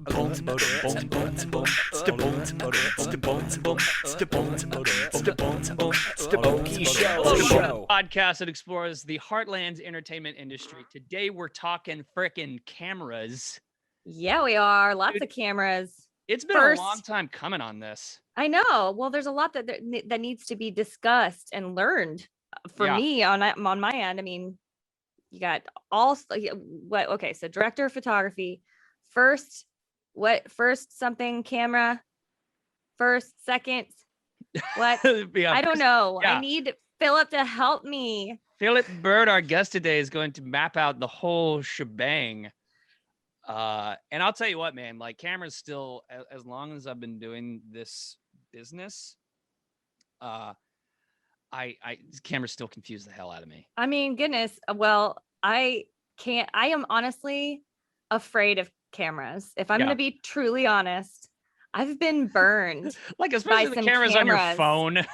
Okie Show. Podcast that explores the heartland's entertainment industry. Today we're talking frickin' cameras. Yeah, we are. Lots of cameras. It's been a long time coming on this. I know. Well, there's a lot that needs to be discussed and learned for me on my end. I mean, you got all what? Okay, so director of photography, first something camera, first, second, what? I don't know. I need Philip to help me. Philip Byrd, our guest today, is going to map out the whole shebang. And I'll tell you what, man, like cameras still, as long as I've been doing this business, cameras still confuse the hell out of me. I mean, goodness. Well, I am honestly afraid of cameras. If I'm going to be truly honest, I've been burned. Like, especially the cameras on your phone.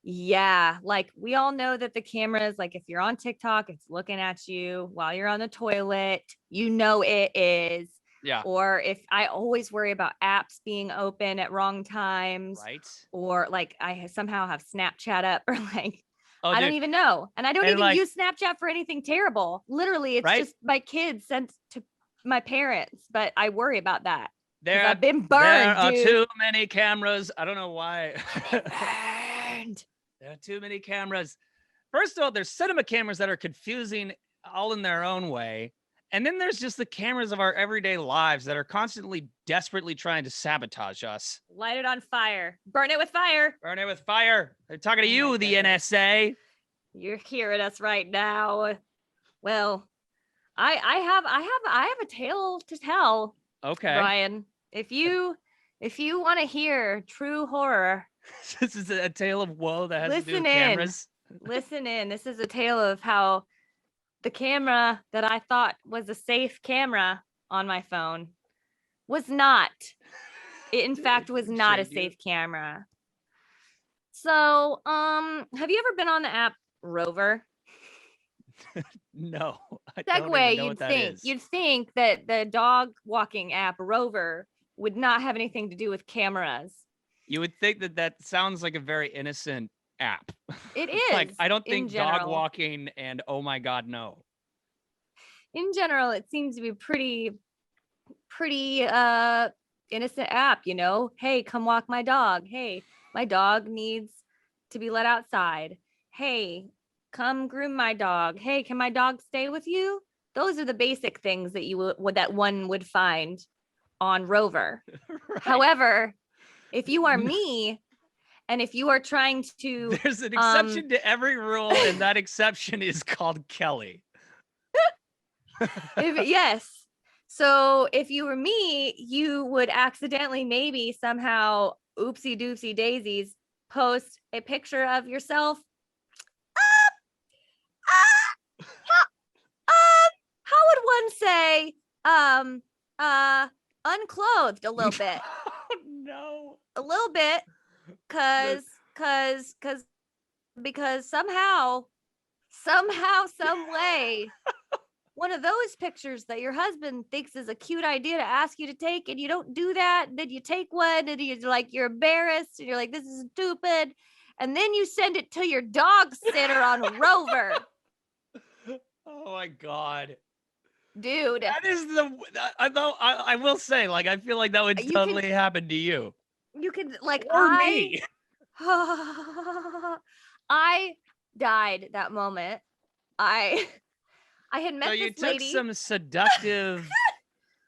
Yeah, like we all know that the cameras, like if you're on TikTok, it's looking at you while you're on the toilet, you know it is. Yeah. Or if I always worry about apps being open at wrong times. Right. Or like I somehow have Snapchat up or like, I don't even know. And I don't even use Snapchat for anything terrible. Literally, it's just my kids sent to my parents, but I worry about that. I've been burned. There are too many cameras. I don't know why. Burned. There are too many cameras. First of all, there's cinema cameras that are confusing all in their own way. And then there's just the cameras of our everyday lives that are constantly desperately trying to sabotage us. Light it on fire. Burn it with fire. Burn it with fire. They're talking to you, the NSA. You're hearing us right now. Well, I have a tale to tell. Okay. Ryan, if you want to hear true horror, this is a tale of woe that has to do with cameras. Listen in. This is a tale of how the camera that I thought was a safe camera on my phone was not. It in fact was not a safe camera. So, have you ever been on the app Rover? No. You'd think that the dog walking app Rover would not have anything to do with cameras. You would think that sounds like a very innocent app. It is. Like, I don't think dog walking and oh my God, no. In general, it seems to be pretty innocent app, you know? Hey, come walk my dog. Hey, my dog needs to be let outside. Hey, come groom my dog. Hey, can my dog stay with you? Those are the basic things that one would find on Rover. Right. However, if you are me, and if you are trying to... There's an exception to every rule, and that exception is called Kelly. Yes. So if you were me, you would accidentally, maybe somehow, oopsie doopsie daisies, post a picture of yourself. How would one say, unclothed a little bit? Oh, no. A little bit, because somehow, some way, one of those pictures that your husband thinks is a cute idea to ask you to take, and you don't do that, then you take one, and you're embarrassed, and you're like, this is stupid, and then you send it to your dog sitter on Rover. Oh my God. Dude, that is I will say, like, I feel like that would totally happen to you. You could, like, or me. I died that moment. I had met this lady. So you took some seductive,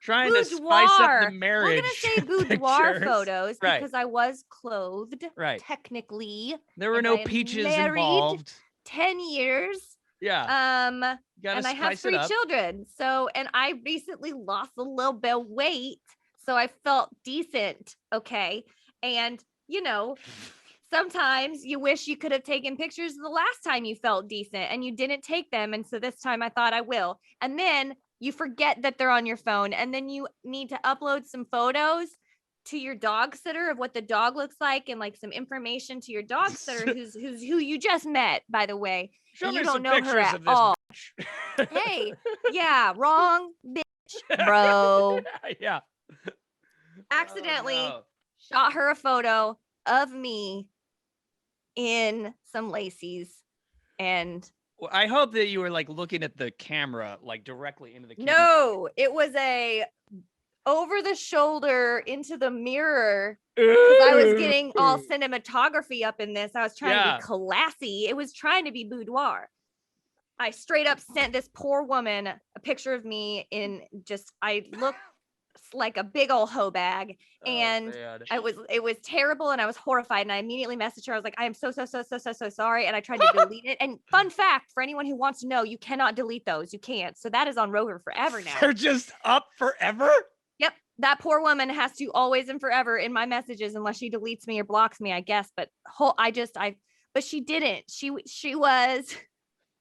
trying to spice up the marriage. We're gonna say boudoir photos because I was clothed. Right. Technically, there were no peaches involved. 10 years. Yeah. And I have 3 children. So, and I recently lost a little bit of weight. So I felt decent. Okay. And, you know, sometimes you wish you could have taken pictures the last time you felt decent and you didn't take them. And so this time I thought I will. And then you forget that they're on your phone. And then you need to upload some photos to your dog sitter of what the dog looks like and like some information to your dog sitter who you just met, by the way. And you don't know her at all. Hey, yeah, wrong bitch, bro. Yeah. accidentally Oh, no. shot her a photo of me in some laces. And Well, I hope that you were like looking at the camera, like directly into the camera. no, it was a over the shoulder into the mirror. I was getting all cinematography up in this. I was trying to be classy. It was trying to be boudoir. I straight up sent this poor woman a picture of me in just, I looked like a big old hoe bag. And it was terrible. And I was horrified. And I immediately messaged her. I was like, I am so sorry. And I tried to delete it. And fun fact for anyone who wants to know, you cannot delete those. You can't. So that is on Rover forever now. They're just up forever? Yep. That poor woman has to always and forever in my messages unless she deletes me or blocks me, I guess. But but she didn't. She was.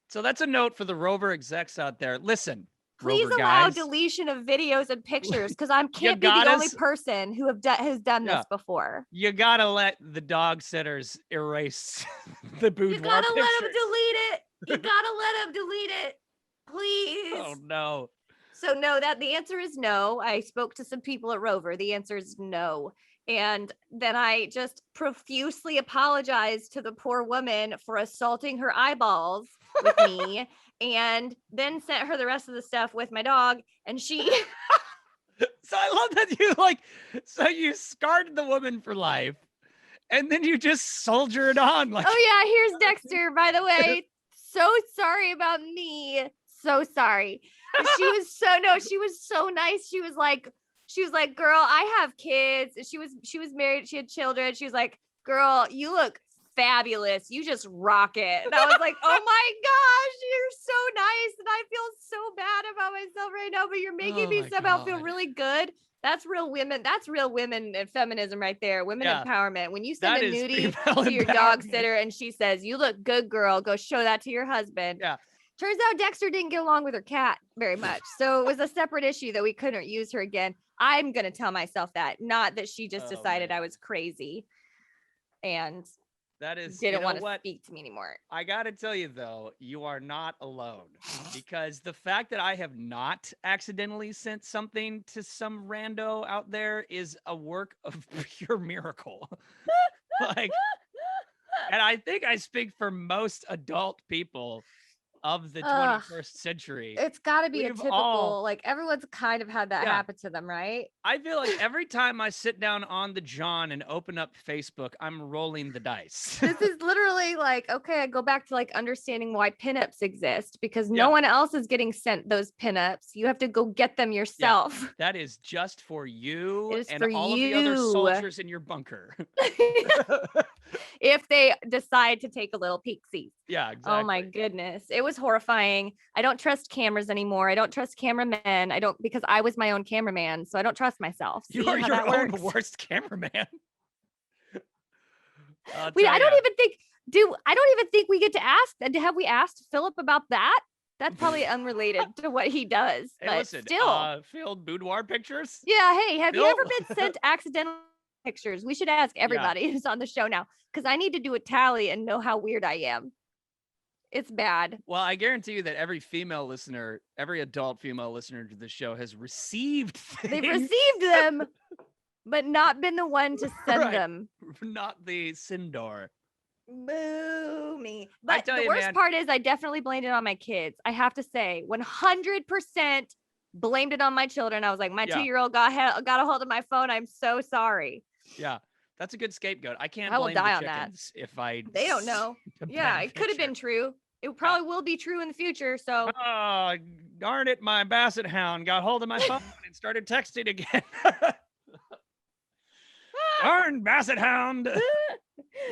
So that's a note for the Rover execs out there. Listen, please Rover allow guys, deletion of videos and pictures because I can't be the only person who has done this before. You gotta let the dog sitters erase the boudoir. You gotta pictures. let them delete it. You gotta let them delete it, please. Oh no. So no, the answer is no. I spoke to some people at Rover. The answer is no. And then I just profusely apologized to the poor woman for assaulting her eyeballs with me, and then sent her the rest of the stuff with my dog. And she. So I love that you scarred the woman for life, and then you just soldiered on. Like, oh yeah, here's Dexter. By the way, so sorry about me. So sorry. But she was so nice. She was like, girl, I have kids. She was married. She had children. She was like, girl, you look fabulous. You just rock it. And I was like, oh my gosh, you're so nice. And I feel so bad about myself right now, but you're making me somehow feel really good. That's real women. That's real women and feminism right there. Women empowerment. When you send a nudie to your dog sitter and she says, you look good, girl, go show that to your husband. Yeah. Turns out Dexter didn't get along with her cat very much. So it was a separate issue that we couldn't use her again. I'm going to tell myself that, not that she just decided I was crazy and didn't want to speak to me anymore. I got to tell you, though, you are not alone, because the fact that I have not accidentally sent something to some rando out there is a work of pure miracle. And I think I speak for most adult people of the 21st century. It's got to be a typical, like everyone's kind of had that happen to them, right? I feel like every time I sit down on the John and open up Facebook, I'm rolling the dice. This is literally like, okay, I go back to like understanding why pinups exist, because no one else is getting sent those pinups. You have to go get them yourself. That is just for you and for all of the other soldiers in your bunker. If they decide to take a little peek-see. Yeah, exactly. Oh my goodness. It was horrifying. I don't trust cameras anymore. I don't trust cameramen. Because I was my own cameraman, so I don't trust myself. You are your own worst cameraman. I don't even think we get to ask. Have we asked Philip about that? That's probably unrelated to what he does. Hey, but listen, still. failed boudoir pictures? Yeah, hey, have you ever been sent accidental pictures? We should ask everybody who's on the show now, because I need to do a tally and know how weird I am. It's bad. Well, I guarantee you that every adult female listener to the show has received things. They've received them, but not been the one to send them. Not the Sindor. Boo me. But the worst part is I definitely blamed it on my kids. I have to say, 100% blamed it on my children. I was like, my 2-year-old got a hold of my phone. I'm so sorry. Yeah. That's a good scapegoat. I can't will blame die the on that. chickens if I. They don't know. Yeah, it could have been true. It probably will be true in the future. So. Oh, darn it! My basset hound got hold of my phone and started texting again. Darn basset hound!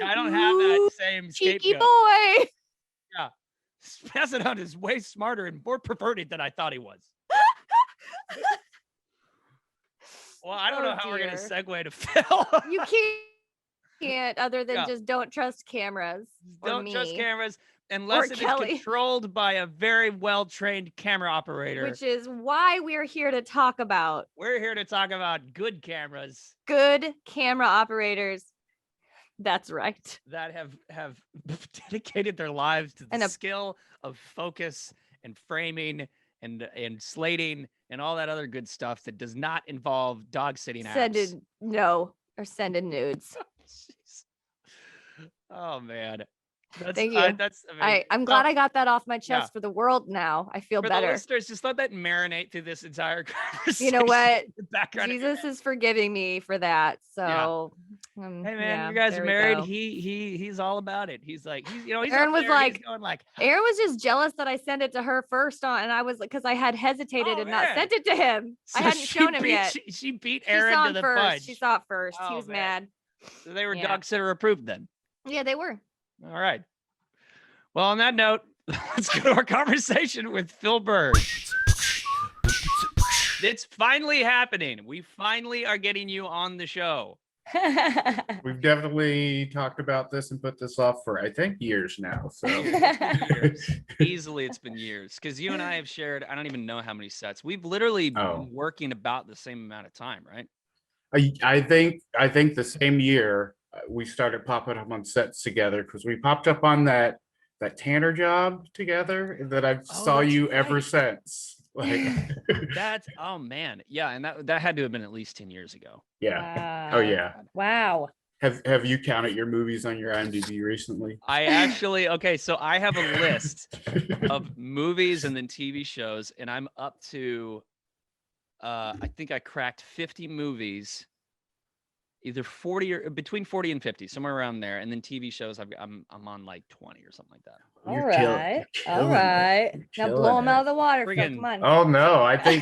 I don't have that same scapegoat. Cheeky boy. Yeah, basset hound is way smarter and more perverted than I thought he was. Well, I don't know how we're going to segue to Phil. You can't other than just don't trust cameras. Don't trust cameras unless it is controlled by a very well-trained camera operator. Which is why we're here to talk about. We're here to talk about good cameras. Good camera operators. That's right. That have dedicated their lives to the skill of focus and framing and slating and all that other good stuff that does not involve dog sitting apps. Send in nudes. Jeez. Oh man. Thank you. That's amazing. I'm glad I got that off my chest for the world now. I feel for better. The listeners, just let that marinate through this entire conversation. You know what? Background Jesus is forgiving me for that. So hey man, you guys are married. He's all about it. He's Aaron was like, Aaron was just jealous that I sent it to her first on, and I was like, because I had hesitated and not sent it to him. So I hadn't shown him yet. She beat Aaron to the punch. She saw it first. He was mad. So they were dog sitter approved then. Yeah, they were. All right. Well, on that note, let's go to our conversation with Phil Byrd. It's finally happening. We finally are getting you on the show. We've definitely talked about this and put this off for, I think, years now. So Easily it's been years, because you and I have shared, I don't even know how many sets. We've literally been working about the same amount of time, right? I think the same year we started popping up on sets together, because we popped up on that Tanner job together, and that I've saw you ever since. Like that's man. Yeah, and that had to have been at least 10 years ago. Yeah. Wow. Oh yeah. Wow. Have you counted your movies on your IMDb recently? I actually so I have a list of movies and then TV shows, and I'm up to I think I cracked 50 movies, either 40 or between 40 and 50, somewhere around there, and then TV shows I'm on like 20 or something like that. All right. Now blow him out of the water. Come on. Oh no, I think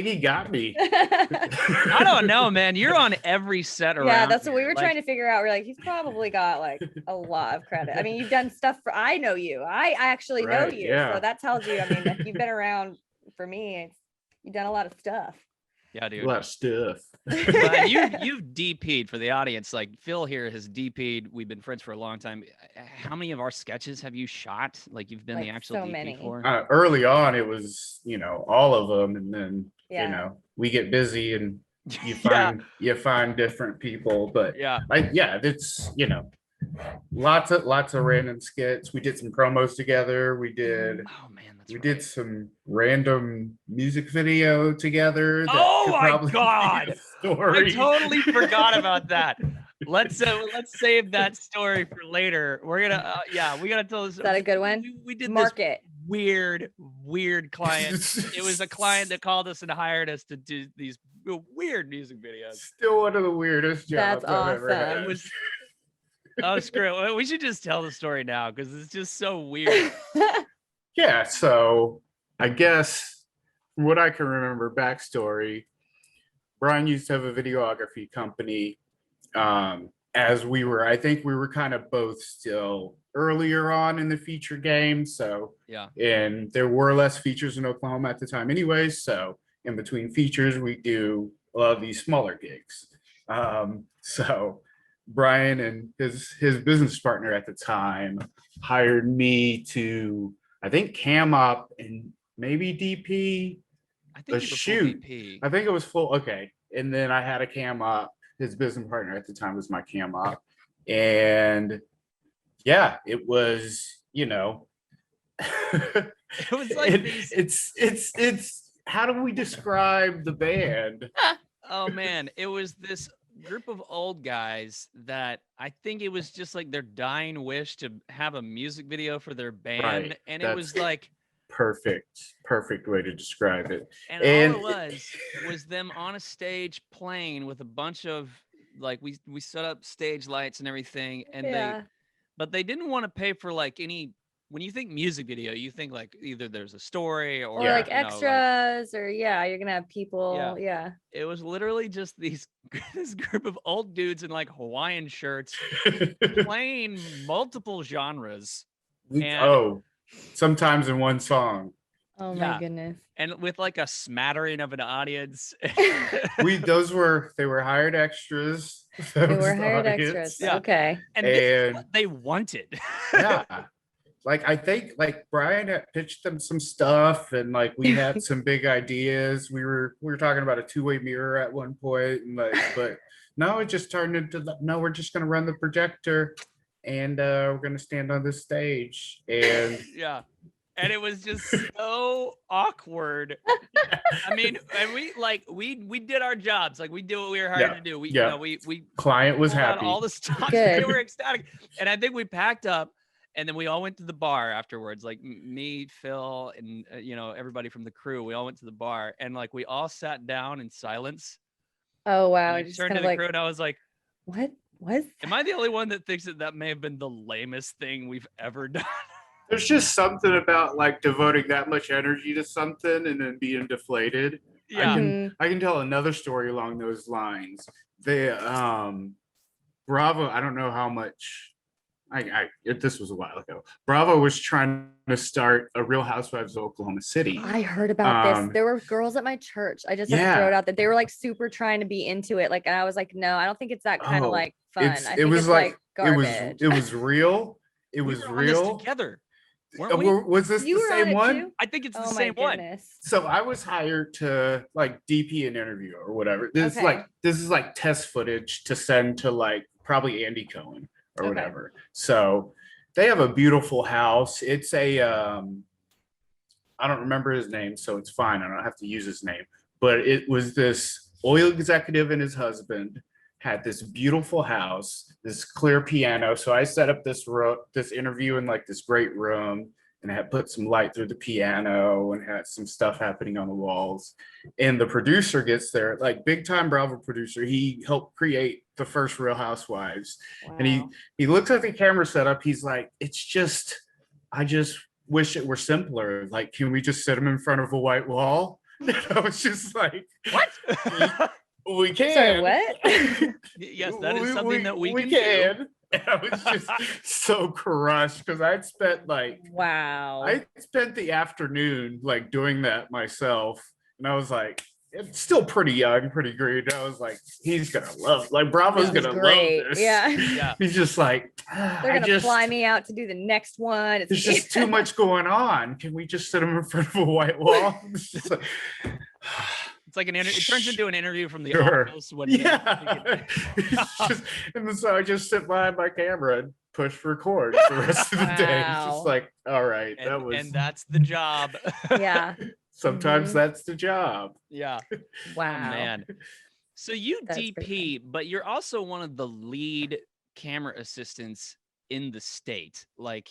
he got me. I don't know, man. You're on every set around. Yeah, that's what we were trying to figure out. We're like, he's probably got like a lot of credit. I mean, you've done stuff for. I know you. I actually know you. Yeah. So that tells you. I mean, if you've been around for me. You've done a lot of stuff. Yeah, dude. A lot of stuff. Well, you've DP'd for the audience. Like Phil here has DP'd. We've been friends for a long time. How many of our sketches have you shot? Like you've been the actual DP many. for? Early on, it was all of them, and then we get busy and you find different people. But it's lots of random skits. We did some promos together. We did. Oh man. We did some random music video together. Oh my god! I totally forgot about that. Let's save that story for later. We're gonna we gotta tell this. Is that a good one? We did Market. This weird client. It was a client that called us and hired us to do these weird music videos. Still one of the weirdest jobs That's awesome. I've ever had. It was. Oh screw it! We should just tell the story now because it's just so weird. Yeah, so I guess from what I can remember, backstory, Brian used to have a videography company. As I think we were kind of both still earlier on in the feature game. So and there were less features in Oklahoma at the time anyways. So in between features, we do a lot of these smaller gigs. So Brian and his business partner at the time hired me to, I think, cam up and maybe DP a shoot. I think it was full. Okay. And then I had a cam up. His business partner at the time was my cam up. And it was, it was like it's how do we describe the band? Oh man, it was this group of old guys that I think it was just like their dying wish to have a music video for their band. Right. And That's it was like perfect way to describe it. And all it was them on a stage playing with a bunch of like we set up stage lights and everything, and they didn't want to pay for like any. When you think music video, you think like either there's a story or like extras or you're gonna have people. Yeah. It was literally just this group of old dudes in like Hawaiian shirts playing multiple genres. Sometimes in one song. Oh my goodness. And with like a smattering of an audience. They were hired extras. They were hired extras. Yeah. Okay. And this is what they wanted. Yeah. Like I think like Brian had pitched them some stuff, and like we had some big ideas. We were talking about a two-way mirror at one point, and but no, it just turned into we're just gonna run the projector and we're gonna stand on this stage. And And it was just so awkward. I mean, and we did our jobs. Like we did what we were hired to do. We we client was pulled out happy. all the stops. Good. They were ecstatic. And I think we packed up and then we all went to the bar afterwards. Like me, Phil, and everybody from the crew. We all went to the bar and like we all sat down in silence. Oh wow! And I Just turned kind to of the like, crew and I was like, what was? am I the only one that thinks that may have been the lamest thing we've ever done? There's just something about like devoting that much energy to something and then being deflated. Yeah. I can tell another story along those lines. They Bravo, I don't know how much this was a while ago. Bravo was trying to start a Real Housewives of Oklahoma City. I heard about this. There were girls at my church. I just have to throw it out that they were like super trying to be into it. Like, and I was like, no, I don't think it's that kind of like fun. I think it's like garbage. It was real. It We was were on this real. Together. Weren't we? Was this You the were on same it one? too? I think it's the Oh my same one. goodness. So I was hired to like DP an interview or whatever. This is like test footage to send to like probably Andy Cohen or whatever. So they have a beautiful house. It's a I don't remember his name, so it's fine. I don't have to use his name. But it was this oil executive and his husband had this beautiful house, this clear piano. So I set up this interview in like this great room and I had put some light through the piano and had some stuff happening on the walls. And the producer gets there, like big time Bravo producer. He helped create the first Real Housewives. Wow. And he looks at the camera setup. He's like, I just wish it were simpler. Like, can we just sit him in front of a white wall? And I was just like, what? We can. Sorry, what? Yes, that is something that we can do. And I was just so crushed because I spent the afternoon like doing that myself. And I was like, it's still pretty young, pretty green. I was like, he's gonna love, like Bravo's gonna love this. Yeah. He's just like, they're gonna fly me out to do the next one. There's just too much going on. Can we just sit him in front of a white wall? It's just like, it's like it turns into an interview from the office. And then so I just sit behind my camera and push record for the rest of the day. It's just like, all right, and that's the job. Yeah. Sometimes that's the job. Yeah. Wow. Oh, man. So you DP, but you're also one of the lead camera assistants in the state, like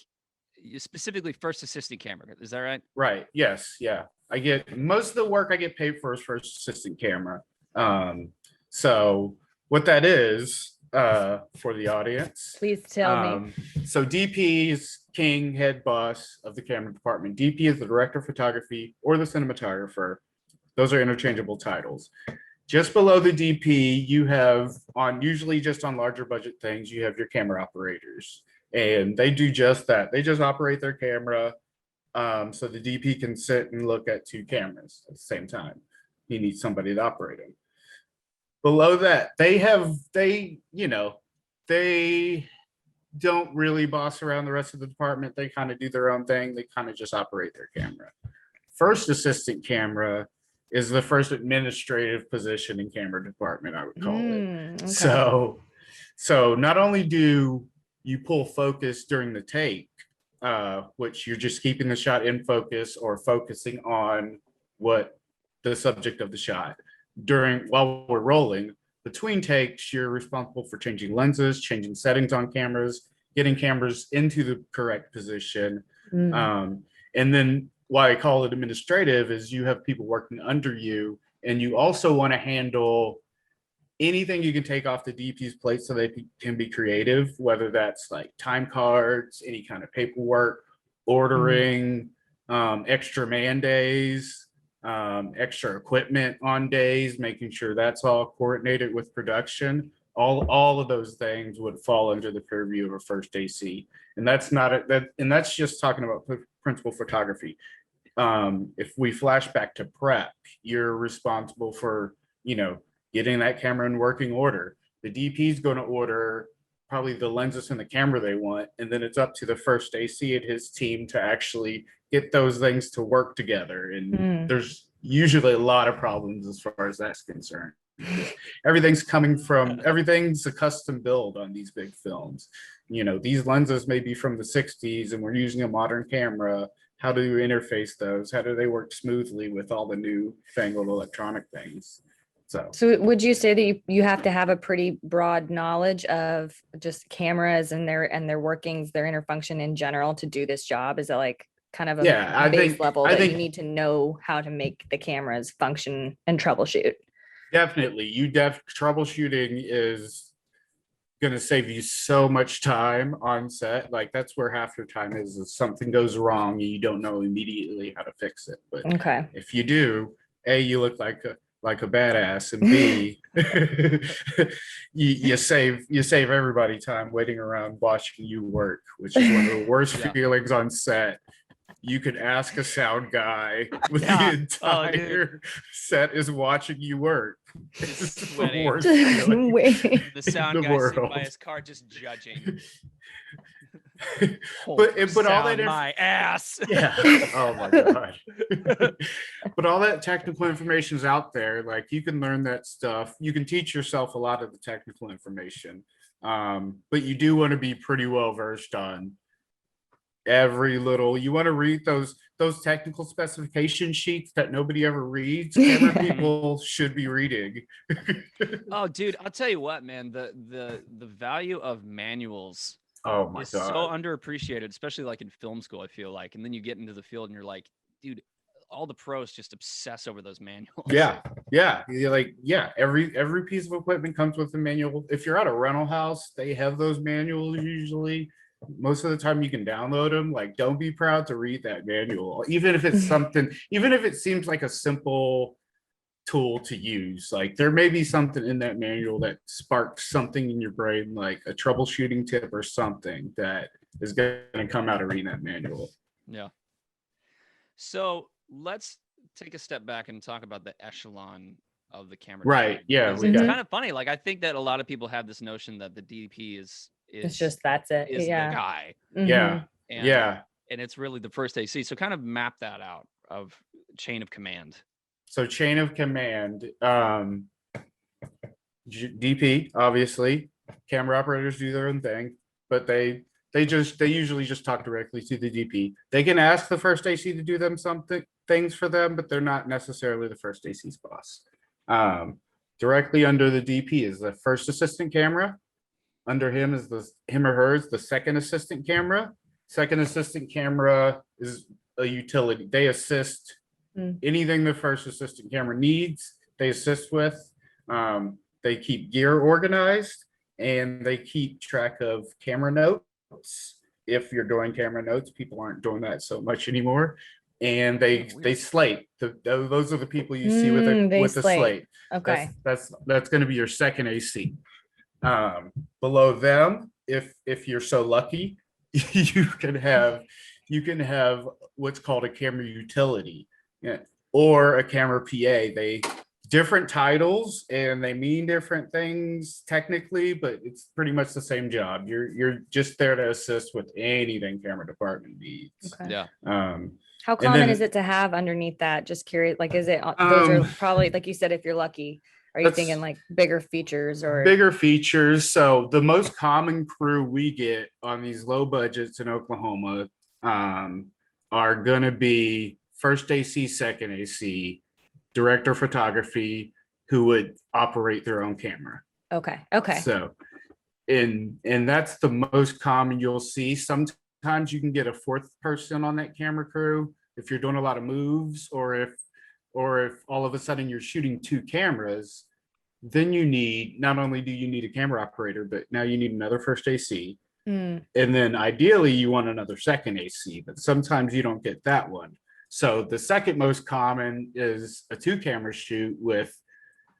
specifically first assistant camera. Is that right? Right. Yes. Yeah. I get most of the work I get paid for is first assistant camera. So what that is for the audience. Please tell me. So DP is king, head boss of the camera department. DP is the director of photography or the cinematographer. Those are interchangeable titles. Just below the DP, you have usually just on larger budget things, you have your camera operators. And they do just that. They just operate their camera. So the DP can sit and look at two cameras at the same time. He needs somebody to operate them. Below that, they don't really boss around the rest of the department. They kind of do their own thing. They kind of just operate their camera. First assistant camera is the first administrative position in camera department, I would call it. Okay. So not only do you pull focus during the take, which you're just keeping the shot in focus or focusing on what the subject of the shot. While we're rolling, between takes, you're responsible for changing lenses, changing settings on cameras, getting cameras into the correct position. And then why I call it administrative is you have people working under you, and you also want to handle anything you can take off the DP's plate so they can be creative, whether that's like time cards, any kind of paperwork, ordering, extra man days, extra equipment on days, making sure that's all coordinated with production. All of those things would fall under the purview of a first AC. And that's that's just talking about principal photography. If we flash back to prep, you're responsible for, getting that camera in working order. The DP is going to order probably the lenses and the camera they want, and then it's up to the first AC and his team to actually get those things to work together. And there's usually a lot of problems as far as that's concerned. Everything's a custom build on these big films. These lenses may be from the 60s and we're using a modern camera. how do you interface those? How do they work smoothly with all the new fangled electronic things? So would you say that you have to have a pretty broad knowledge of just cameras and their workings, their inner function in general to do this job? Is it like kind of a base level that you need to know how to make the cameras function and troubleshoot? Definitely. Troubleshooting is going to save you so much time on set. Like that's where half your time is if something goes wrong and you don't know immediately how to fix it. But if you do, A, you look like a badass, and B, you save everybody time waiting around watching you work, which is one of the worst feelings on set. You could ask a sound guy with the entire set is watching you work. It's the worst feeling the sound guy sitting by his car just judging. but all that my ass. Yeah. Oh my god. But all that technical information is out there. Like you can learn that stuff. You can teach yourself a lot of the technical information. But you do want to be pretty well versed on every little. You want to read those technical specification sheets that nobody ever reads. Camera people should be reading. Oh, dude, I'll tell you what, man. The value of manuals. Oh my god, so underappreciated, especially like in film school, I feel like. And then you get into the field and you're like, dude, all the pros just obsess over those manuals. Yeah. You're like, every piece of equipment comes with a manual. If you're at a rental house, they have those manuals usually. Most of the time you can download them. Like, don't be proud to read that manual, even if it's something, even if it seems like a simple tool to use. Like there may be something in that manual that sparks something in your brain, like a troubleshooting tip or something that is going to come out of reading that manual. Yeah. So let's take a step back and talk about the echelon of the camera. Right. Yeah. It's kind of funny. Like I think that a lot of people have this notion that the DP is it's just that's it. Is the guy. Yeah. And it's really the first AC. So kind of map that out of chain of command. So chain of command, DP, obviously, camera operators do their own thing, but they usually just talk directly to the DP. They can ask the first AC to do them things for them, but they're not necessarily the first AC's boss. Directly under the DP is the first assistant camera. Under him is him or hers, the second assistant camera. Second assistant camera is a utility. They assist anything the first assistant camera needs, they assist with. They keep gear organized and they keep track of camera notes. If you're doing camera notes, people aren't doing that so much anymore. And they slate. Those are the people you see with the slate. Okay. That's going to be your second AC. Below them, if you're so lucky, you can have what's called a camera utility. Yeah, or a camera PA. They different titles and they mean different things technically, but it's pretty much the same job. You're just there to assist with anything camera department needs. Okay. Yeah. How common is it to have underneath that? Just curious. Like, is it those are probably like you said, if you're lucky. Are you thinking like bigger features or bigger features? So the most common crew we get on these low budgets in Oklahoma are gonna be first AC, second AC, director of photography who would operate their own camera. Okay. So, and that's the most common you'll see. Sometimes you can get a fourth person on that camera crew if you're doing a lot of moves, or if all of a sudden you're shooting two cameras, then not only do you need a camera operator, but now you need another first AC. And then ideally you want another second AC, but sometimes you don't get that one. So the second most common is a 2-camera shoot with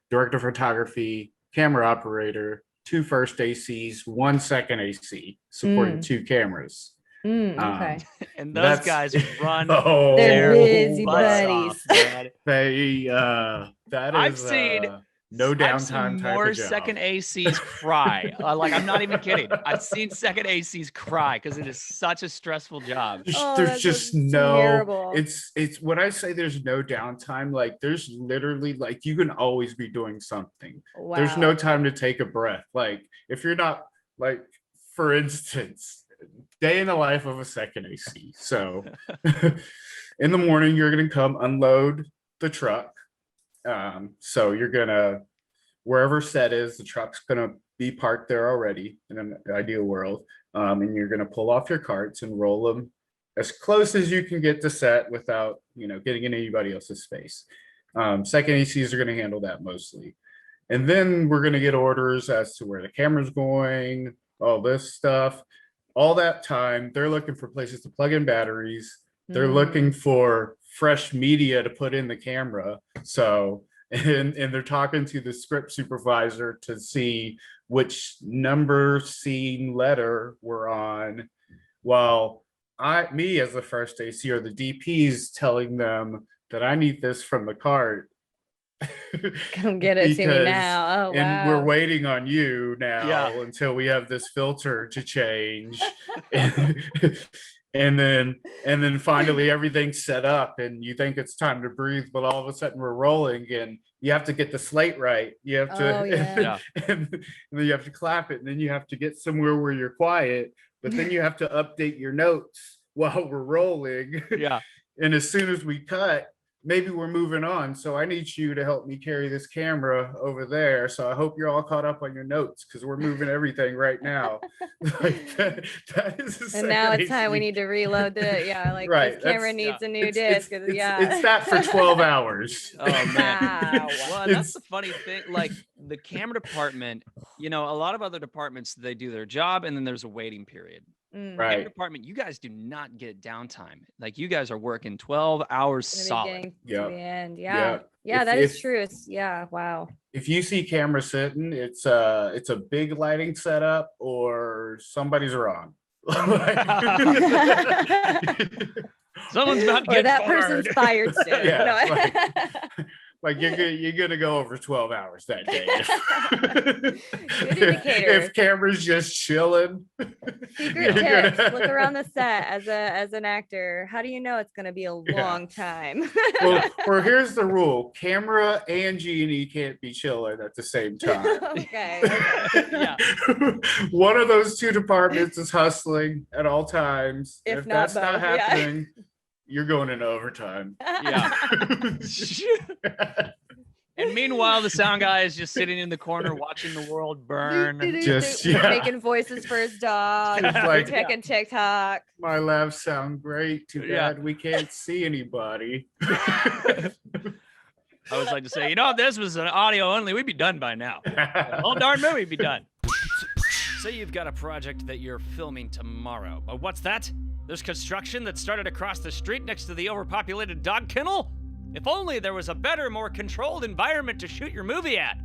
director of photography, camera operator, 2 first ACs, 1 second AC supporting 2 cameras. Okay. And those guys run they're busy buddies. I've seen no downtime type more of job. Second ACs cry. Like I'm not even kidding. I've seen second ACs cry because it is such a stressful job. There's just no terrible. It's when I say there's no downtime, like there's literally like you can always be doing something. Wow. There's no time to take a breath. Like if you're not, like for instance, day in the life of a second AC. So in the morning, you're going to come unload the truck. So you're going to, wherever set is, the truck's going to be parked there already in an ideal world. And you're going to pull off your carts and roll them as close as you can get to set without, getting in anybody else's space. Second ACs are going to handle that mostly. And then we're going to get orders as to where the camera's going, all this stuff. All that time, they're looking for places to plug in batteries. They're looking for fresh media to put in the camera. So, and they're talking to the script supervisor to see which number, scene, letter we're on. While me as the first AC or the DP's telling them that I need this from the cart. Come get it to me now. Oh, wow. And we're waiting on you now until we have this filter to change. and then finally everything's set up and you think it's time to breathe, but all of a sudden we're rolling and you have to get the slate right. You have to and then you have to clap it, and then you have to get somewhere where you're quiet, but then you have to update your notes while we're rolling. Yeah. And as soon as we cut, maybe we're moving on. So I need you to help me carry this camera over there. So I hope you're all caught up on your notes because we're moving everything right now. Like that is and now it's time we need to reload the right. This camera needs a new disc. It's that for 12 hours. Oh man. Well, that's the funny thing. Like the camera department, a lot of other departments, they do their job and then there's a waiting period. Right. Camera department, you guys do not get downtime. Like you guys are working 12 hours solid. To the end. Yeah, that is true. Wow. If you see camera sitting, it's a big lighting setup or somebody's wrong. Someone's about to get that fired. person's fired soon. Like you're gonna go over 12 hours that day. Good indicator. If camera's just chilling. Secret tips. Look around the set as an actor. How do you know it's gonna be a long time? Or here's the rule: camera and G&E can't be chilling at the same time. Okay. Yeah. One of those two departments is hustling at all times. If not that's not both, happening, you're going into overtime. Yeah. And meanwhile, the sound guy is just sitting in the corner watching the world burn. Just making voices for his dog. Like, checking TikTok. My laughs sound great. Too bad we can't see anybody. I always like to say, if this was an audio only, we'd be done by now. The whole darn movie would be done. Say you've got a project that you're filming tomorrow, but what's that? There's construction that started across the street next to the overpopulated dog kennel? If only there was a better, more controlled environment to shoot your movie at.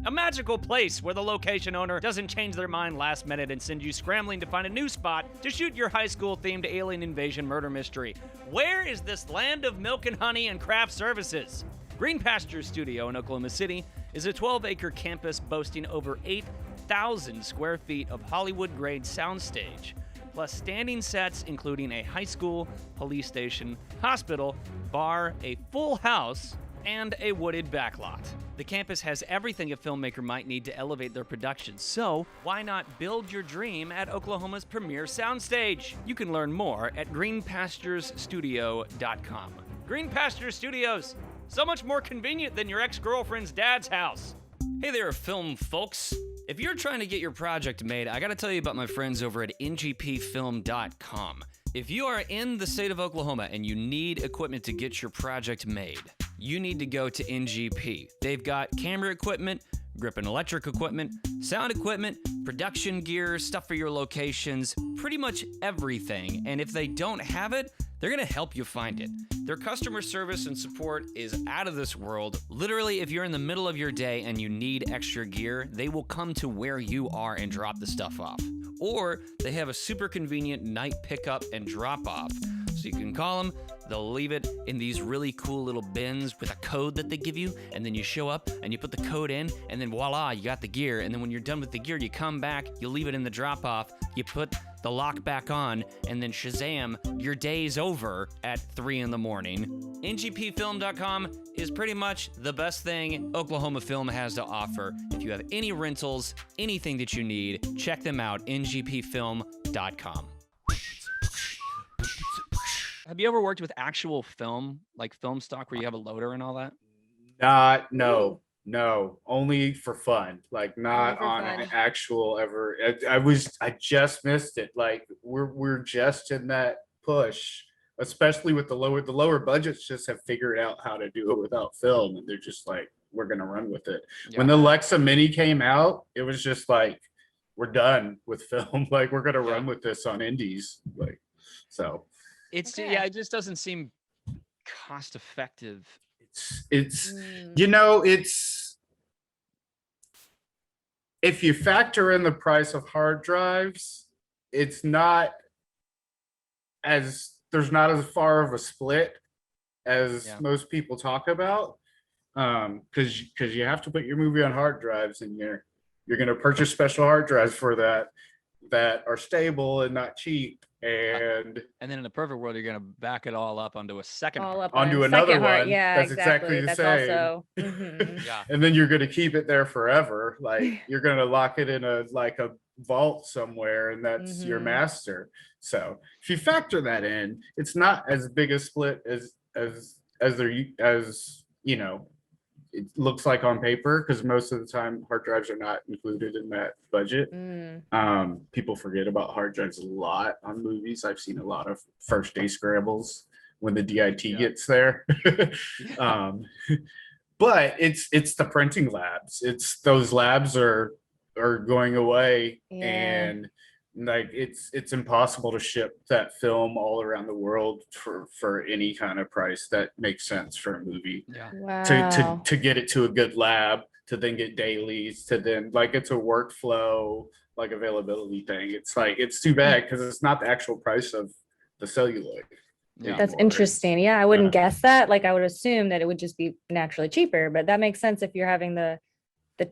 A magical place where the location owner doesn't change their mind last minute and send you scrambling to find a new spot to shoot your high school-themed alien invasion murder mystery. Where is this land of milk and honey and craft services? Green Pasture Studio in Oklahoma City is a 12-acre campus boasting over 8,000 square feet of Hollywood-grade soundstage, plus standing sets including a high school, police station, hospital, bar, a full house, and a wooded backlot. The campus has everything a filmmaker might need to elevate their production, so why not build your dream at Oklahoma's premier soundstage? You can learn more at greenpasturesstudio.com. Green Pasture Studios, so much more convenient than your ex-girlfriend's dad's house. Hey there, film folks. If you're trying to get your project made, I gotta tell you about my friends over at ngpfilm.com. If you are in the state of Oklahoma and you need equipment to get your project made, you need to go to NGP. They've got camera equipment, grip and electric equipment, sound equipment, production gear, stuff for your locations, pretty much everything. And if they don't have it, they're gonna help you find it. Their customer service and support is out of this world. Literally, if you're in the middle of your day and you need extra gear, they will come to where you are and drop the stuff off. Or they have a super convenient night pickup and drop off. So you can call them, they'll leave it in these really cool little bins with a code that they give you, and then you show up and you put the code in, and then voila, you got the gear. And then when you're done with the gear, you come back, you leave it in the drop off, you put the lock back on, and then shazam, your day's over at 3 a.m. ngpfilm.com is pretty much the best thing Oklahoma Film has to offer. If you have any rentals, anything that you need, check them out, ngpfilm.com. Have you ever worked with actual film, like film stock, where you have a loader and all that? No, only for fun, like not for on fun. an actual ever. I just missed it. Like we're just in that push, especially with the lower budgets. Just have figured out how to do it without film, and they're just like, we're gonna run with it. When the Alexa Mini came out, it was just like, we're done with film. Like we're gonna run with this on indies. Like so, it just doesn't seem cost effective. It's it's if you factor in the price of hard drives, it's not there's not as far of a split as most people talk about, because you have to put your movie on hard drives, and you're going to purchase special hard drives for that are stable and not cheap. And then in the perfect world, you're going to back it all up onto a second onto another one. Yeah, that's exactly the same. Also, and then you're going to keep it there forever. Like you're going to lock it in a vault somewhere, and that's your master. So if you factor that in, it's not as big a split as it looks like on paper, because most of the time hard drives are not included in that budget. People forget about hard drives a lot on movies. I've seen a lot of first day scrambles when the DIT gets there. But it's the printing labs. It's those labs are going away, and like it's impossible to ship that film all around the world for any kind of price that makes sense for a movie. To get it to a good lab, to then get dailies, to then it's a workflow availability thing. It's it's too bad, because it's not the actual price of the celluloid. That's interesting. I wouldn't guess that. I would assume that it would just be naturally cheaper, but that makes sense if you're having the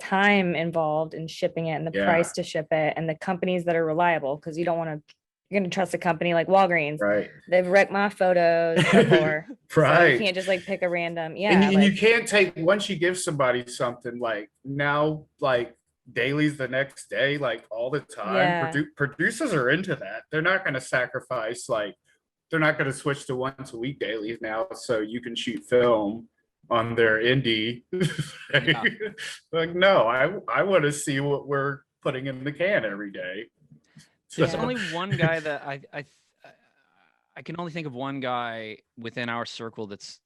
time involved in shipping it and the price to ship it, and the companies that are reliable, because you're going to trust a company like Walgreens. Right. They've wrecked my photos before. Right. So you can't just pick a random. And you can't take, once you give somebody something dailies the next day, all the time. Producers are into that. They're not going to sacrifice, they're not going to switch to once a week dailies now, so you can shoot film on their indie. No, I want to see what we're putting in the can every day. There's only one guy that I can only think of one guy within our circle that's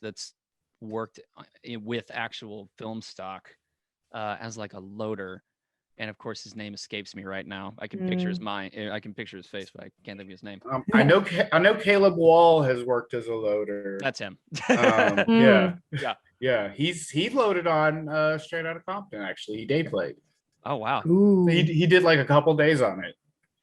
worked with actual film stock as a loader, and of course his name escapes me right now. I can picture his mind. I can picture his face, but I can't think of his name. I know Caleb Wall has worked as a loader. That's him. Yeah. He loaded on Straight Outta Compton. Actually, he day played. Oh wow. He did a couple days on it.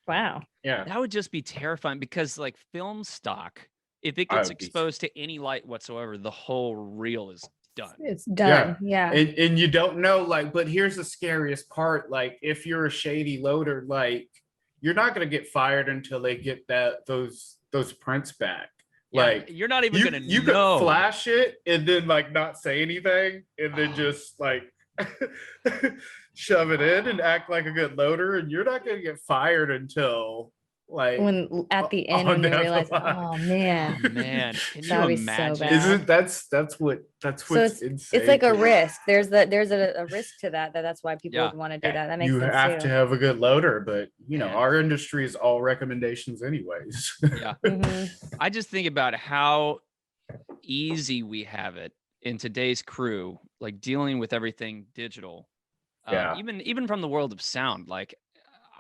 Wow. Yeah. That would just be terrifying, because film stock, if it gets exposed to any light whatsoever, the whole reel is done. It's done. Yeah. And you don't know, but here's the scariest part. If you're a shady loader, you're not going to get fired until they get those prints back. You're not even going to know. You could flash it and then not say anything, and then just shove it in and act like a good loader, and you're not going to get fired until when at the end when they realize, oh man, can you imagine? So Isn't that's what's insane. It's like a risk. There's a risk to that's why people would want to do that. That makes sense. You have to have a good loader, but our industry is all recommendations anyways. I just think about how easy we have it in today's crew, dealing with everything digital. Even from the world of sound,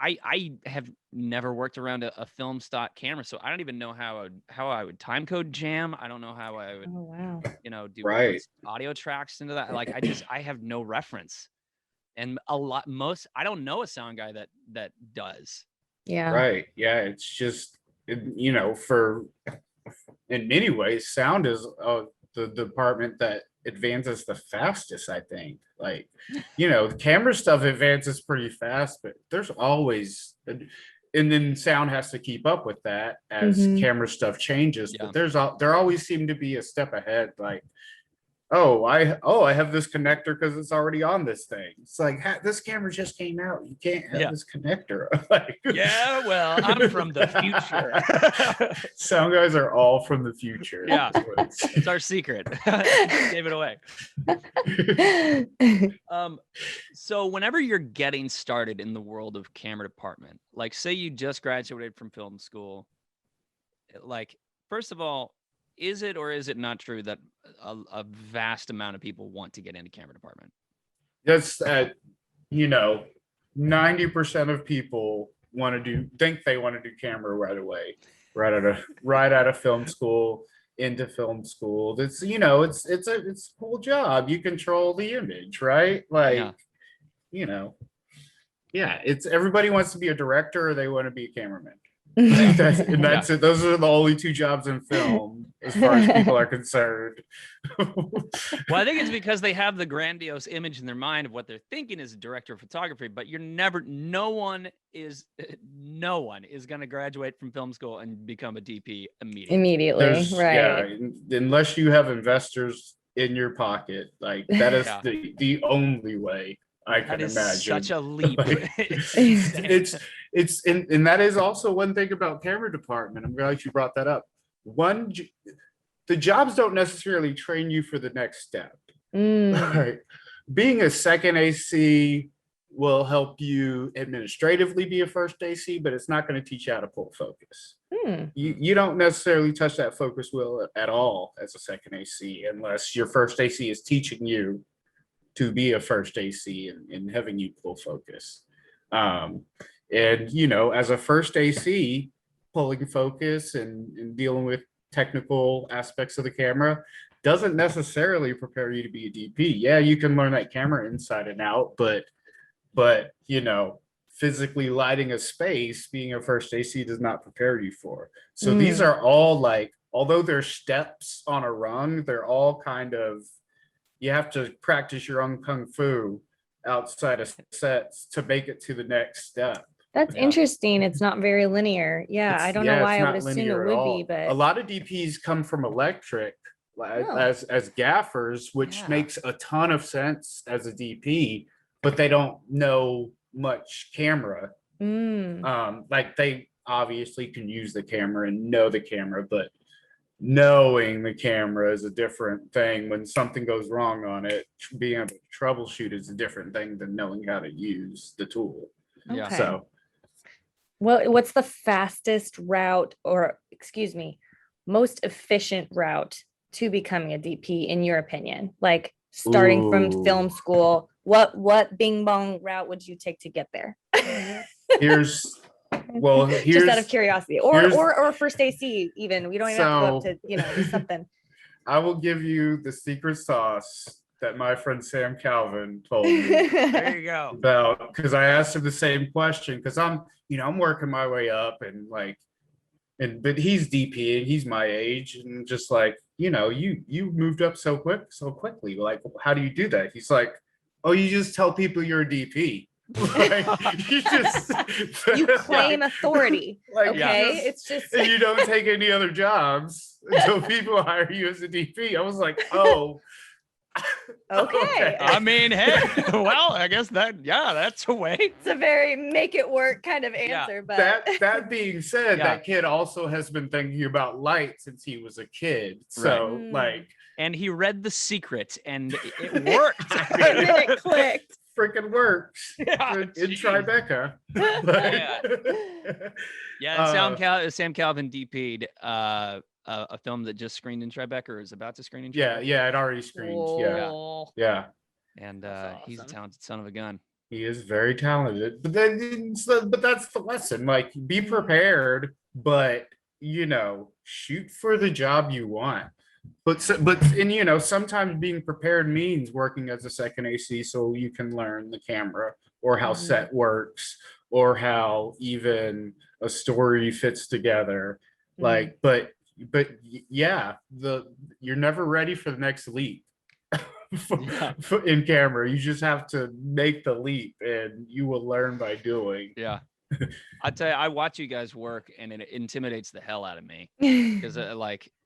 I have never worked around a film stock camera, so I don't even know how I would time code jam. I don't know how I would, do audio tracks into that. I have no reference, and I don't know a sound guy that does. Yeah. Right. Yeah. It's just, for in many ways, sound is the department that advances the fastest, I think. The camera stuff advances pretty fast, but there's always, and then sound has to keep up with that as camera stuff changes. But there always seem to be a step ahead. I have this connector because it's already on this thing. It's like, this camera just came out. You can't have this connector. Like, yeah, well, I'm from the future. Sound guys are all from the future. Yeah, it's our secret. Gave it away. So whenever you're getting started in the world of camera department, like say you just graduated from film school, like first of all, is it or is it not true that a vast amount of people want to get into camera department? That's 90% of people think they want to do camera right away, right out of film school into film school. It's it's a cool job. You control the image, right? Like, it's everybody wants to be a director or they want to be a cameraman. That's it. Those are the only two jobs in film as far as people are concerned. Well, I think it's because they have the grandiose image in their mind of what they're thinking is a director of photography, but no one is going to graduate from film school and become a DP immediately. Right. Yeah, unless you have investors in your pocket, like that is the only way I can imagine. Such a leap. It's and that is also one thing about camera department. I'm glad you brought that up. The jobs don't necessarily train you for the next step. Right. Being a second AC will help you administratively be a first AC, but it's not going to teach you how to pull focus. You don't necessarily touch that focus wheel at all as a second AC unless your first AC is teaching you to be a first AC and having you pull focus. And as a first AC, pulling focus and dealing with technical aspects of the camera doesn't necessarily prepare you to be a DP. Yeah, you can learn that camera inside and out, but physically lighting a space, being a first AC does not prepare you for. So these are all like, although they're steps on a rung, they're all kind of, you have to practice your own kung fu outside of sets to make it to the next step. That's interesting. It's not very linear. I don't know why I would assume it would be, but a lot of DPs come from electric as gaffers, which makes a ton of sense as a DP, but they don't know much camera. Like they obviously can use the camera and know the camera, but knowing the camera is a different thing. When something goes wrong on it, being able to troubleshoot is a different thing than knowing how to use the tool. Okay. So what's the fastest route, or most efficient route to becoming a DP in your opinion? Like starting from film school, what bing bong route would you take to get there? Here's just out of curiosity, or first AC even. We don't even have to go up to do something. I will give you the secret sauce that my friend Sam Calvin told me. There you go. About, because I asked him the same question, because I'm working my way up but he's DP and he's my age, and just like, you moved up so quickly. Like, how do you do that? He's like, oh, you just tell people you're a DP. Like, you claim authority. Like, okay, it's just and you don't take any other jobs until people hire you as a DP. I was like, oh. Okay. I mean, hey, well, I guess that's a way. It's a very make it work kind of answer. But that being said, that kid also has been thinking about light since he was a kid. So and he read The Secret and it worked. And then it clicked. Freaking works in Tribeca. Sam Calvin DP'd a film that just screened in Tribeca or is about to screen in Tribeca. Yeah, it already screened. Whoa. Yeah. And he's a talented son of a gun. He is very talented. But that's the lesson. Like, be prepared, but shoot for the job you want. But sometimes being prepared means working as a second AC so you can learn the camera or how set works or how even a story fits together. Like, but you're never ready for the next leap in camera. You just have to make the leap and you will learn by doing. Yeah. I tell you, I watch you guys work and it intimidates the hell out of me because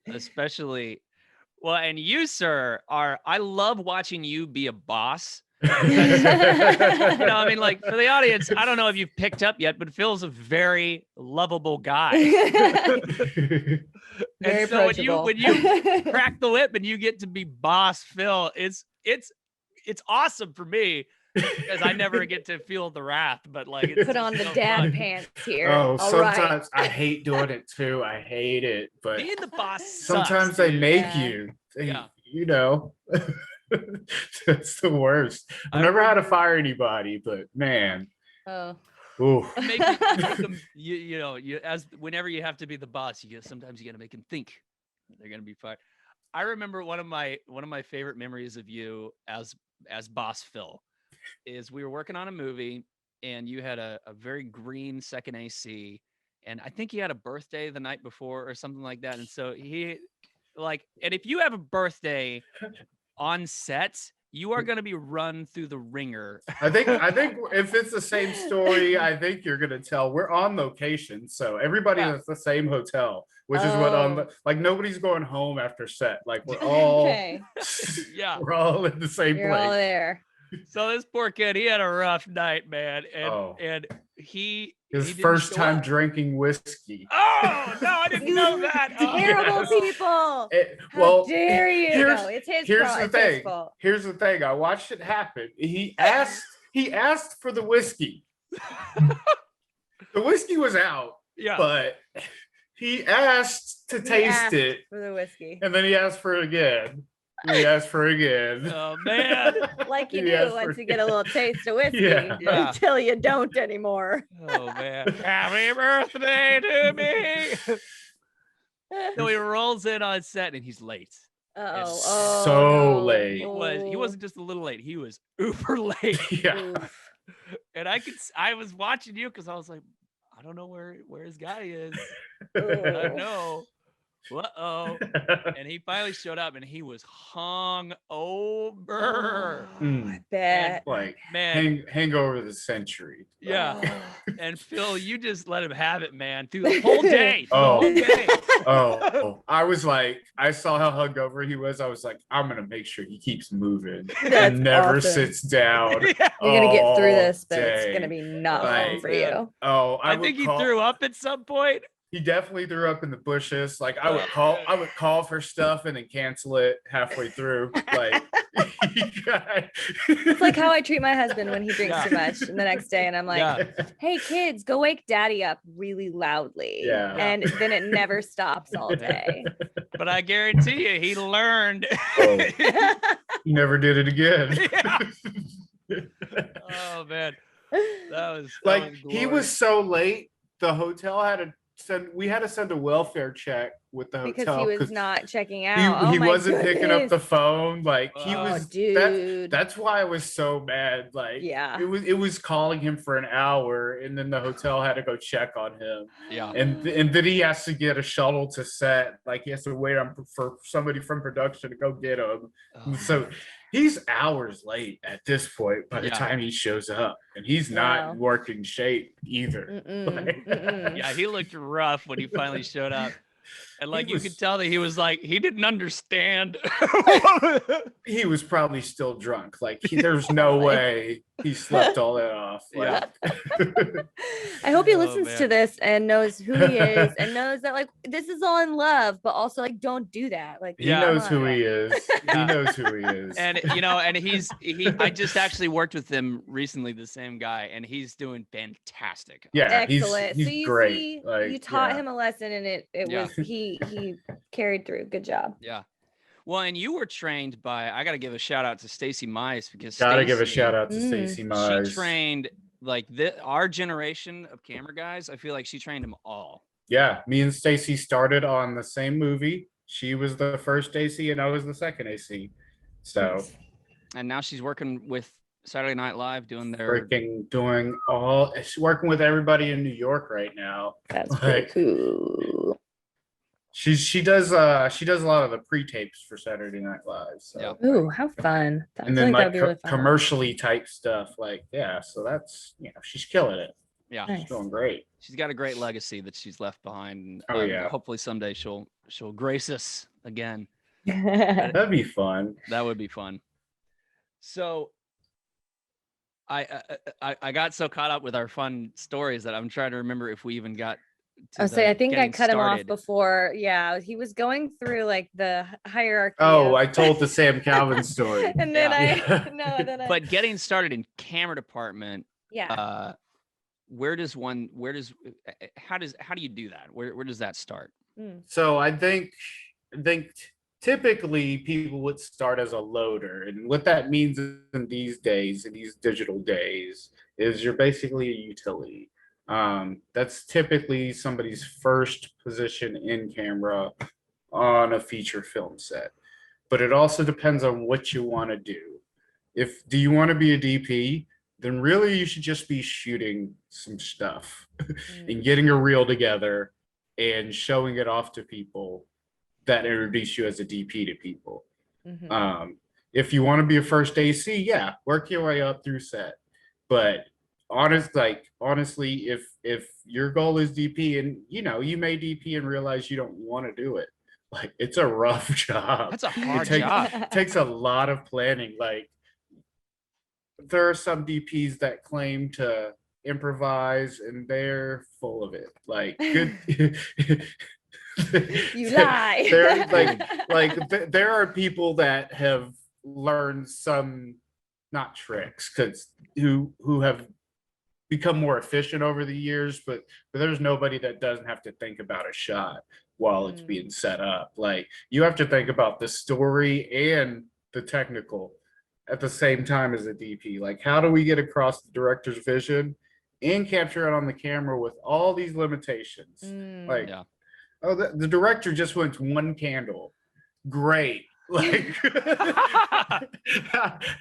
especially Well, and you, sir, I love watching you be a boss. I mean, like for the audience, I don't know if you've picked up yet, but Phil's a very lovable guy. Very and so when you crack the whip and you get to be boss Phil, it's awesome for me because I never get to feel the wrath. But like, it's put on the so dad fun. pants here. Oh, All sometimes right. I hate doing it too. I hate it, but Being the boss. sometimes Sucks, they dude. make you. You know, that's the worst. I've never had to fire anybody, but man. Oh. Ooh. Make them, whenever you have to be the boss, sometimes you got to make them think they're gonna be fired. I remember one of my favorite memories of you as boss Phil is we were working on a movie and you had a very green second AC, and I think he had a birthday the night before or something like that, and so and if you have a birthday on set, you are going to be run through the ringer. I think if it's the same story, I think you're gonna tell. We're on location, so everybody's at the same hotel, which is what nobody's going home after set. Like we're all we're all in the same You're place. all there. So this poor kid, he had a rough night, man, and his first time drinking whiskey. Oh no, I didn't know that. Terrible people. How dare you? No, it's his fault. Here's the thing. Here's the thing. I watched it happen. He asked for the whiskey. The whiskey was out. Yeah. But he asked to taste it for the whiskey. And then he asked for it again. He asked for it again. Oh man. Like you do once you get a little taste of whiskey until you don't anymore. Oh man. Happy birthday to me. So he rolls in on set and he's late. Late. He wasn't just a little late, he was uber late. Yeah. And I was watching you because I was like, I don't know where his guy is. I don't know. Uh-oh. And he finally showed up and he was hung over. I bet. Like hangover of the century. Yeah. And Phil, you just let him have it, man, through the whole day. I was like, I saw how hungover he was. I was like, I'm gonna make sure he keeps moving That's and never awesome. sits down. You're gonna get through this, but day. it's gonna be not fun for you. I think he threw up at some point. He definitely threw up in the bushes. Like I would call for stuff and then cancel it halfway through. Like it's like how I treat my husband when he drinks too much and the next day, and I'm like, hey kids, go wake daddy up really loudly. Yeah. And then it never stops all day. But I guarantee you he learned. He never did it again. Oh man. That was like he was so late, the hotel had to send a welfare check with the hotel because he was not checking out. He wasn't picking up the phone. Like he Oh, was. dude. That's why I was so mad. Like it was calling him for an hour, and then the hotel had to go check on him. Yeah, and then he has to get a shuttle to set. Like he has to wait for somebody from production to go get him. So he's hours late at this point by the time he shows up, and he's not working shape either. Yeah, he looked rough when he finally showed up. And like you could tell that he was like, he didn't understand. He was probably still drunk. Like there's no way he slept all that off. Like, I hope he listens to this and knows who he is and knows that like this is all in love, but also like don't do that. Like he knows who he is. He knows who he is. And and I just actually worked with him recently, the same guy, and he's doing fantastic. Yeah, excellent. He's so you great. See, like, you taught him a lesson, and it was he carried through. Good job. Yeah. Well, and you were trained by, I got to give a shout out to Stacey Mize because give a shout out to Stacey Mize. She trained like our generation of camera guys. I feel like she trained them all. Yeah, me and Stacey started on the same movie. She was the first AC and I was the second AC. So, and now she's working with Saturday Night Live doing she's working with everybody in New York right now. That's pretty cool. She does a lot of the pre-tapes for Saturday Night Live. So ooh, how fun. And then like really commercially type stuff, like so that's she's killing it. Yeah, nice. She's doing great. She's got a great legacy that she's left behind. Oh yeah. Hopefully someday she'll grace us again. That'd be fun. That would be fun. So I got so caught up with our fun stories that I'm trying to remember if we even got to I think I cut him off started. before. Yeah, he was going through like the hierarchy. Oh, I told the Sam Calvin story. And then But getting started in camera department, yeah. How do you do that? Where does that start? So I think typically people would start as a loader, and what that means in these days, in these digital days, is you're basically a utility. That's typically somebody's first position in camera on a feature film set, but it also depends on what you want to do. Do you want to be a DP? Then really you should just be shooting some stuff and getting a reel together and showing it off to people that introduce you as a DP to people. If you want to be a first AC, yeah, work your way up through set. But honestly, if your goal is DP and you may DP and realize you don't want to do it, like it's a rough job. That's a hard job. It takes a lot of planning. Like there are some DPs that claim to improvise and they're full of it. Like good. You lie. There are people that have learned some, not tricks, who have become more efficient over the years, but there's nobody that doesn't have to think about a shot while it's being set up. Like you have to think about the story and the technical at the same time as a DP. Like how do we get across the director's vision and capture it on the camera with all these limitations? Oh, the director just went one candle. Great. Like,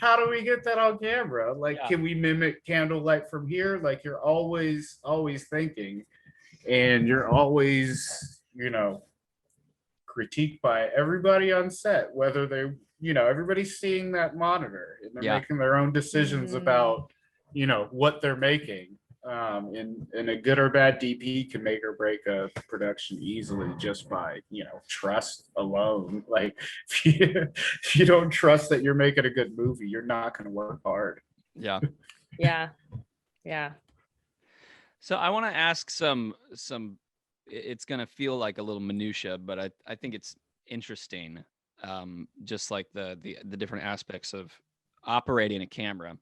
how do we get that on camera? Like, can we mimic candlelight from here? Like, you're always thinking, and you're always, critiqued by everybody on set, whether they, everybody's seeing that monitor and they're making their own decisions about, what they're making. And a good or bad DP can make or break a production easily just by, trust alone. Like if you don't trust that you're making a good movie, you're not going to work hard. Yeah. So I want to ask some, it's going to feel like a little minutia, but I think it's interesting. Just like the different aspects of operating a camera.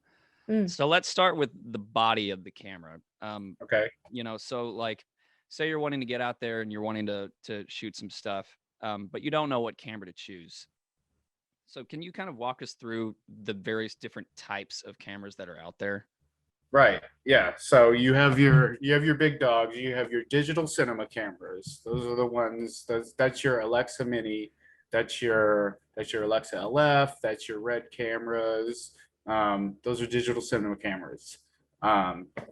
So let's start with the body of the camera. Okay. So like, say you're wanting to get out there and you're wanting to shoot some stuff, but you don't know what camera to choose. So can you kind of walk us through the various different types of cameras that are out there? Right. Yeah. So you have your big dogs. You have your digital cinema cameras. Those are the ones. That's your Alexa Mini. That's your Alexa LF. That's your Red cameras. Those are digital cinema cameras.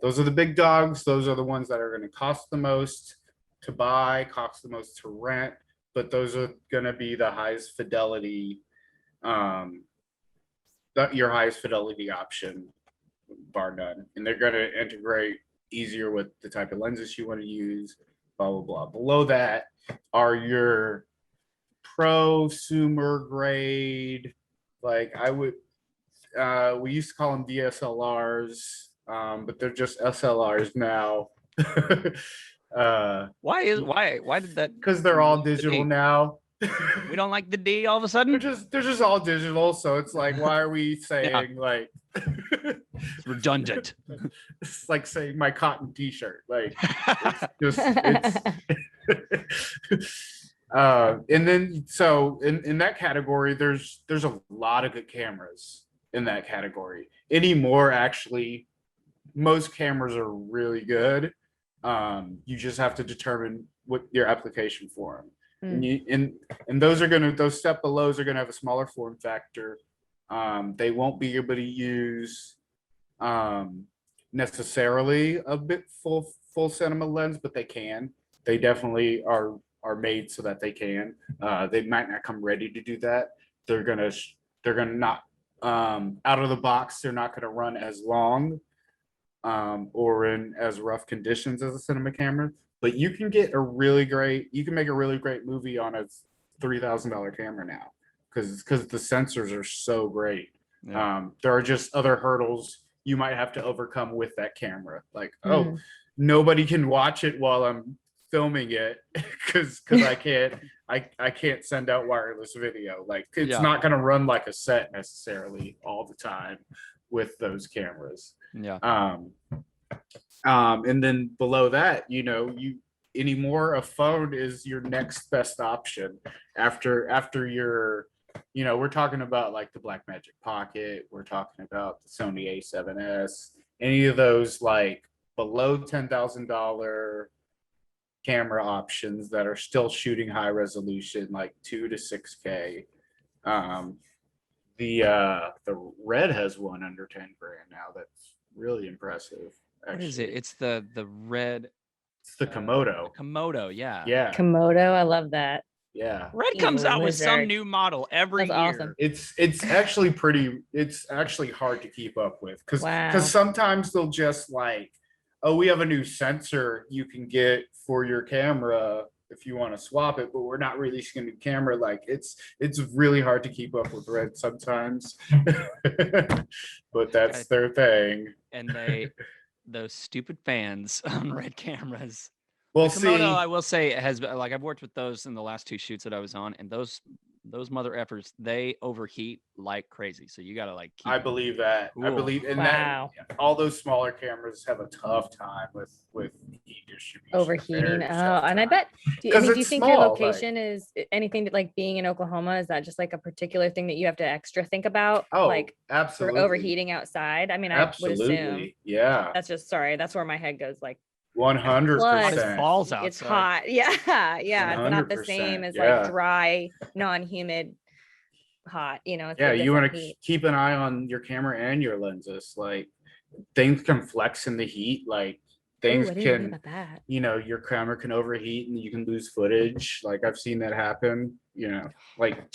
Those are the big dogs. Those are the ones that are going to cost the most to buy, cost the most to rent, but those are going to be the highest fidelity, your highest fidelity option, bar none. And they're going to integrate easier with the type of lenses you want to use, blah, blah, blah. Below that are your prosumer grade, like we used to call them DSLRs, but they're just SLRs now. Why did that? Because they're all digital now. We don't like the D all of a sudden. They're just all digital, so it's like, why are we saying like it's redundant? It's like saying my cotton T-shirt. Like it's and then so in that category, there's a lot of good cameras in that category. Anymore, actually, most cameras are really good. You just have to determine what your application for them. And those step belows are gonna have a smaller form factor. They won't be able to use necessarily a bit full cinema lens, but they can. They definitely are made so that they can. They might not come ready to do that. They're gonna not out of the box. They're not gonna run as long or in as rough conditions as a cinema camera. But you can make a really great movie on a $3,000 camera now. because the sensors are so great. Yeah. There are just other hurdles you might have to overcome with that camera. Like, nobody can watch it while I'm filming it because I can't send out wireless video. Like, it's not going to run like a set necessarily all the time with those cameras. Yeah. And then below that, anymore a phone is your next best option after your, we're talking about like the Blackmagic Pocket, we're talking about the Sony A7S, any of those like below $10,000 camera options that are still shooting high resolution, like 2 to 6K. The Red has one under 10 grand now. That's really impressive. Actually. What is it? It's the Red. It's the Komodo. Komodo, yeah. Yeah. Komodo, I love that. Yeah. Red comes out with some new model every year. Awesome. It's actually hard to keep up with because sometimes they'll just like, oh, we have a new sensor you can get for your camera if you want to swap it, but we're not releasing a new camera. Like it's really hard to keep up with Red sometimes. But that's their thing. And those stupid fans on Red cameras. Well, the Komodo, I will say, has like I've worked with those in the last 2 shoots that I was on, and those mother effers, they overheat like crazy. So you gotta like keep I believe that. Cool. I believe in that. All those smaller cameras have a tough time with heat distribution. Overheating. And I bet. Do you think your location is anything like being in Oklahoma? Is that just like a particular thing that you have to extra think about? Oh, like absolutely. For overheating outside. I mean, absolutely. I would assume. Yeah. That's where my head goes. Like 100%. Falls outside. It's hot. Yeah. It's not the same as like dry, non-humid hot, It's you want to keep an eye on your camera and your lenses. Like things can flex in the heat. Like things can, your camera can overheat and you can lose footage. Like I've seen that happen, but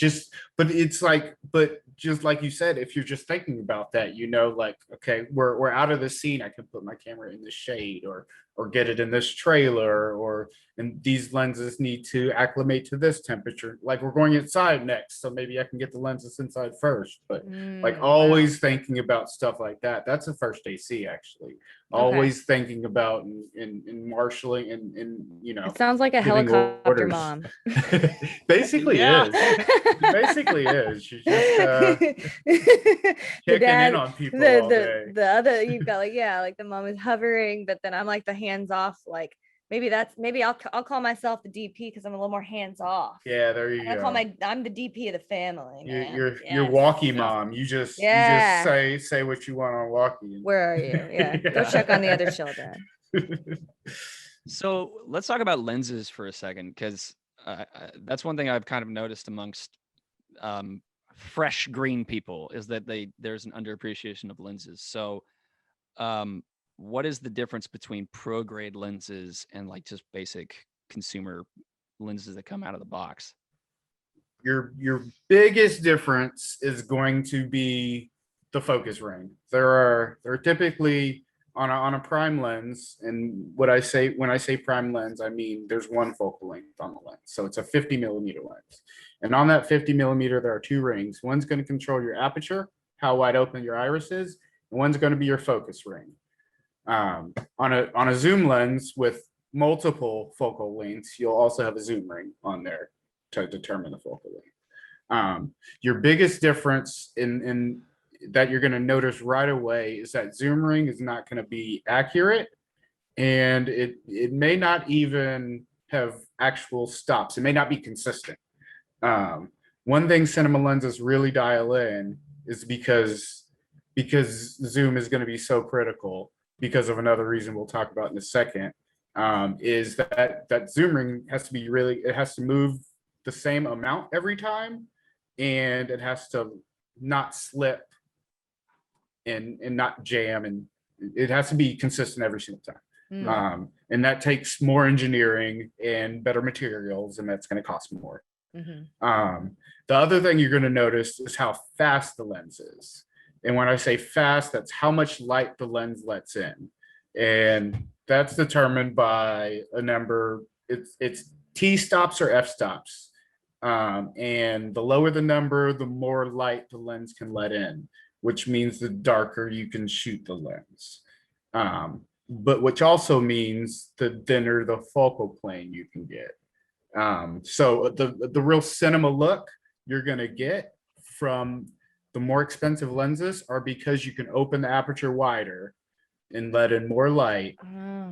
just like you said, if you're just thinking about that, like, okay, we're out of the scene. I can put my camera in the shade or get it in this trailer and these lenses need to acclimate to this temperature. Like we're going inside next. So maybe I can get the lenses inside first, but always thinking about stuff like that. That's a first AC actually. Always thinking about and marshaling and it sounds like a helicopter orders. Mom. Basically is. It basically is. She's just kicking in on people all day. The other you've got like the mom is hovering, but then I'm like the hands off. Like maybe I'll call myself the DP because I'm a little more hands off. Yeah, there you go. I'm the DP of the family. You're walkie mom. You just say what you want on walkie. Where are you? Yeah. Go check on the other children. So let's talk about lenses for a second, because that's one thing I've kind of noticed amongst fresh green people is that there's an underappreciation of lenses. So what is the difference between pro grade lenses and like just basic consumer lenses that come out of the box? Your biggest difference is going to be the focus ring. There are typically on a prime lens, and when I say prime lens, I mean there's one focal length on the lens. So it's a 50 millimeter lens. And on that 50 millimeter, there are 2 rings. One's going to control your aperture, how wide open your iris is, and one's going to be your focus ring. On a zoom lens with multiple focal lengths, you'll also have a zoom ring on there to determine the focal length. Your biggest difference in that you're going to notice right away is that zoom ring is not going to be accurate, and it may not even have actual stops. It may not be consistent. One thing cinema lenses really dial in is because zoom is going to be so critical because of another reason we'll talk about in a second, is that zoom ring has to be it has to move the same amount every time, and it has to not slip and not jam, and it has to be consistent every single time. And that takes more engineering and better materials, and that's going to cost more. The other thing you're going to notice is how fast the lens is. And when I say fast, that's how much light the lens lets in. And that's determined by a number. It's T stops or F stops. And the lower the number, the more light the lens can let in, which means the darker you can shoot the lens. But which also means the thinner the focal plane you can get. So the real cinema look you're gonna get from the more expensive lenses are because you can open the aperture wider and let in more light,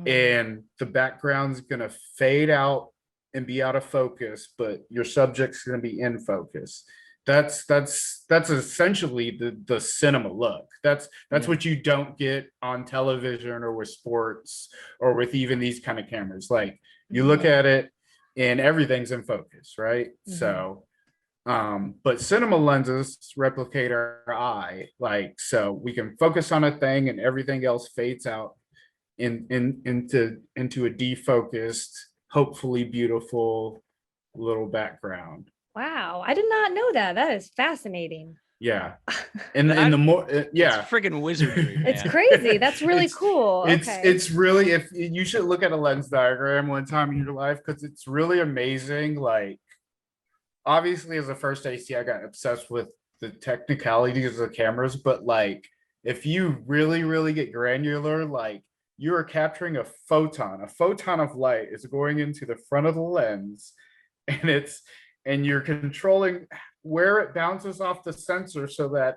and the background's gonna fade out and be out of focus, but your subject's gonna be in focus. That's essentially the cinema look. That's what you don't get on television or with sports or with even these kind of cameras. Like you look at it and everything's in focus, right? So but cinema lenses replicate our eye, like, so we can focus on a thing and everything else fades out into a defocused, hopefully beautiful little background. Wow, I did not know that. That is fascinating. Yeah. And the more yeah, it's freaking wizardry, man. It's crazy. That's really cool. It's really, if you should look at a lens diagram one time in your life, because it's really amazing. Like, obviously as a first AC, I got obsessed with the technicalities of the cameras, but like if you really get granular, like you are capturing a photon of light is going into the front of the lens, and you're controlling where it bounces off the sensor so that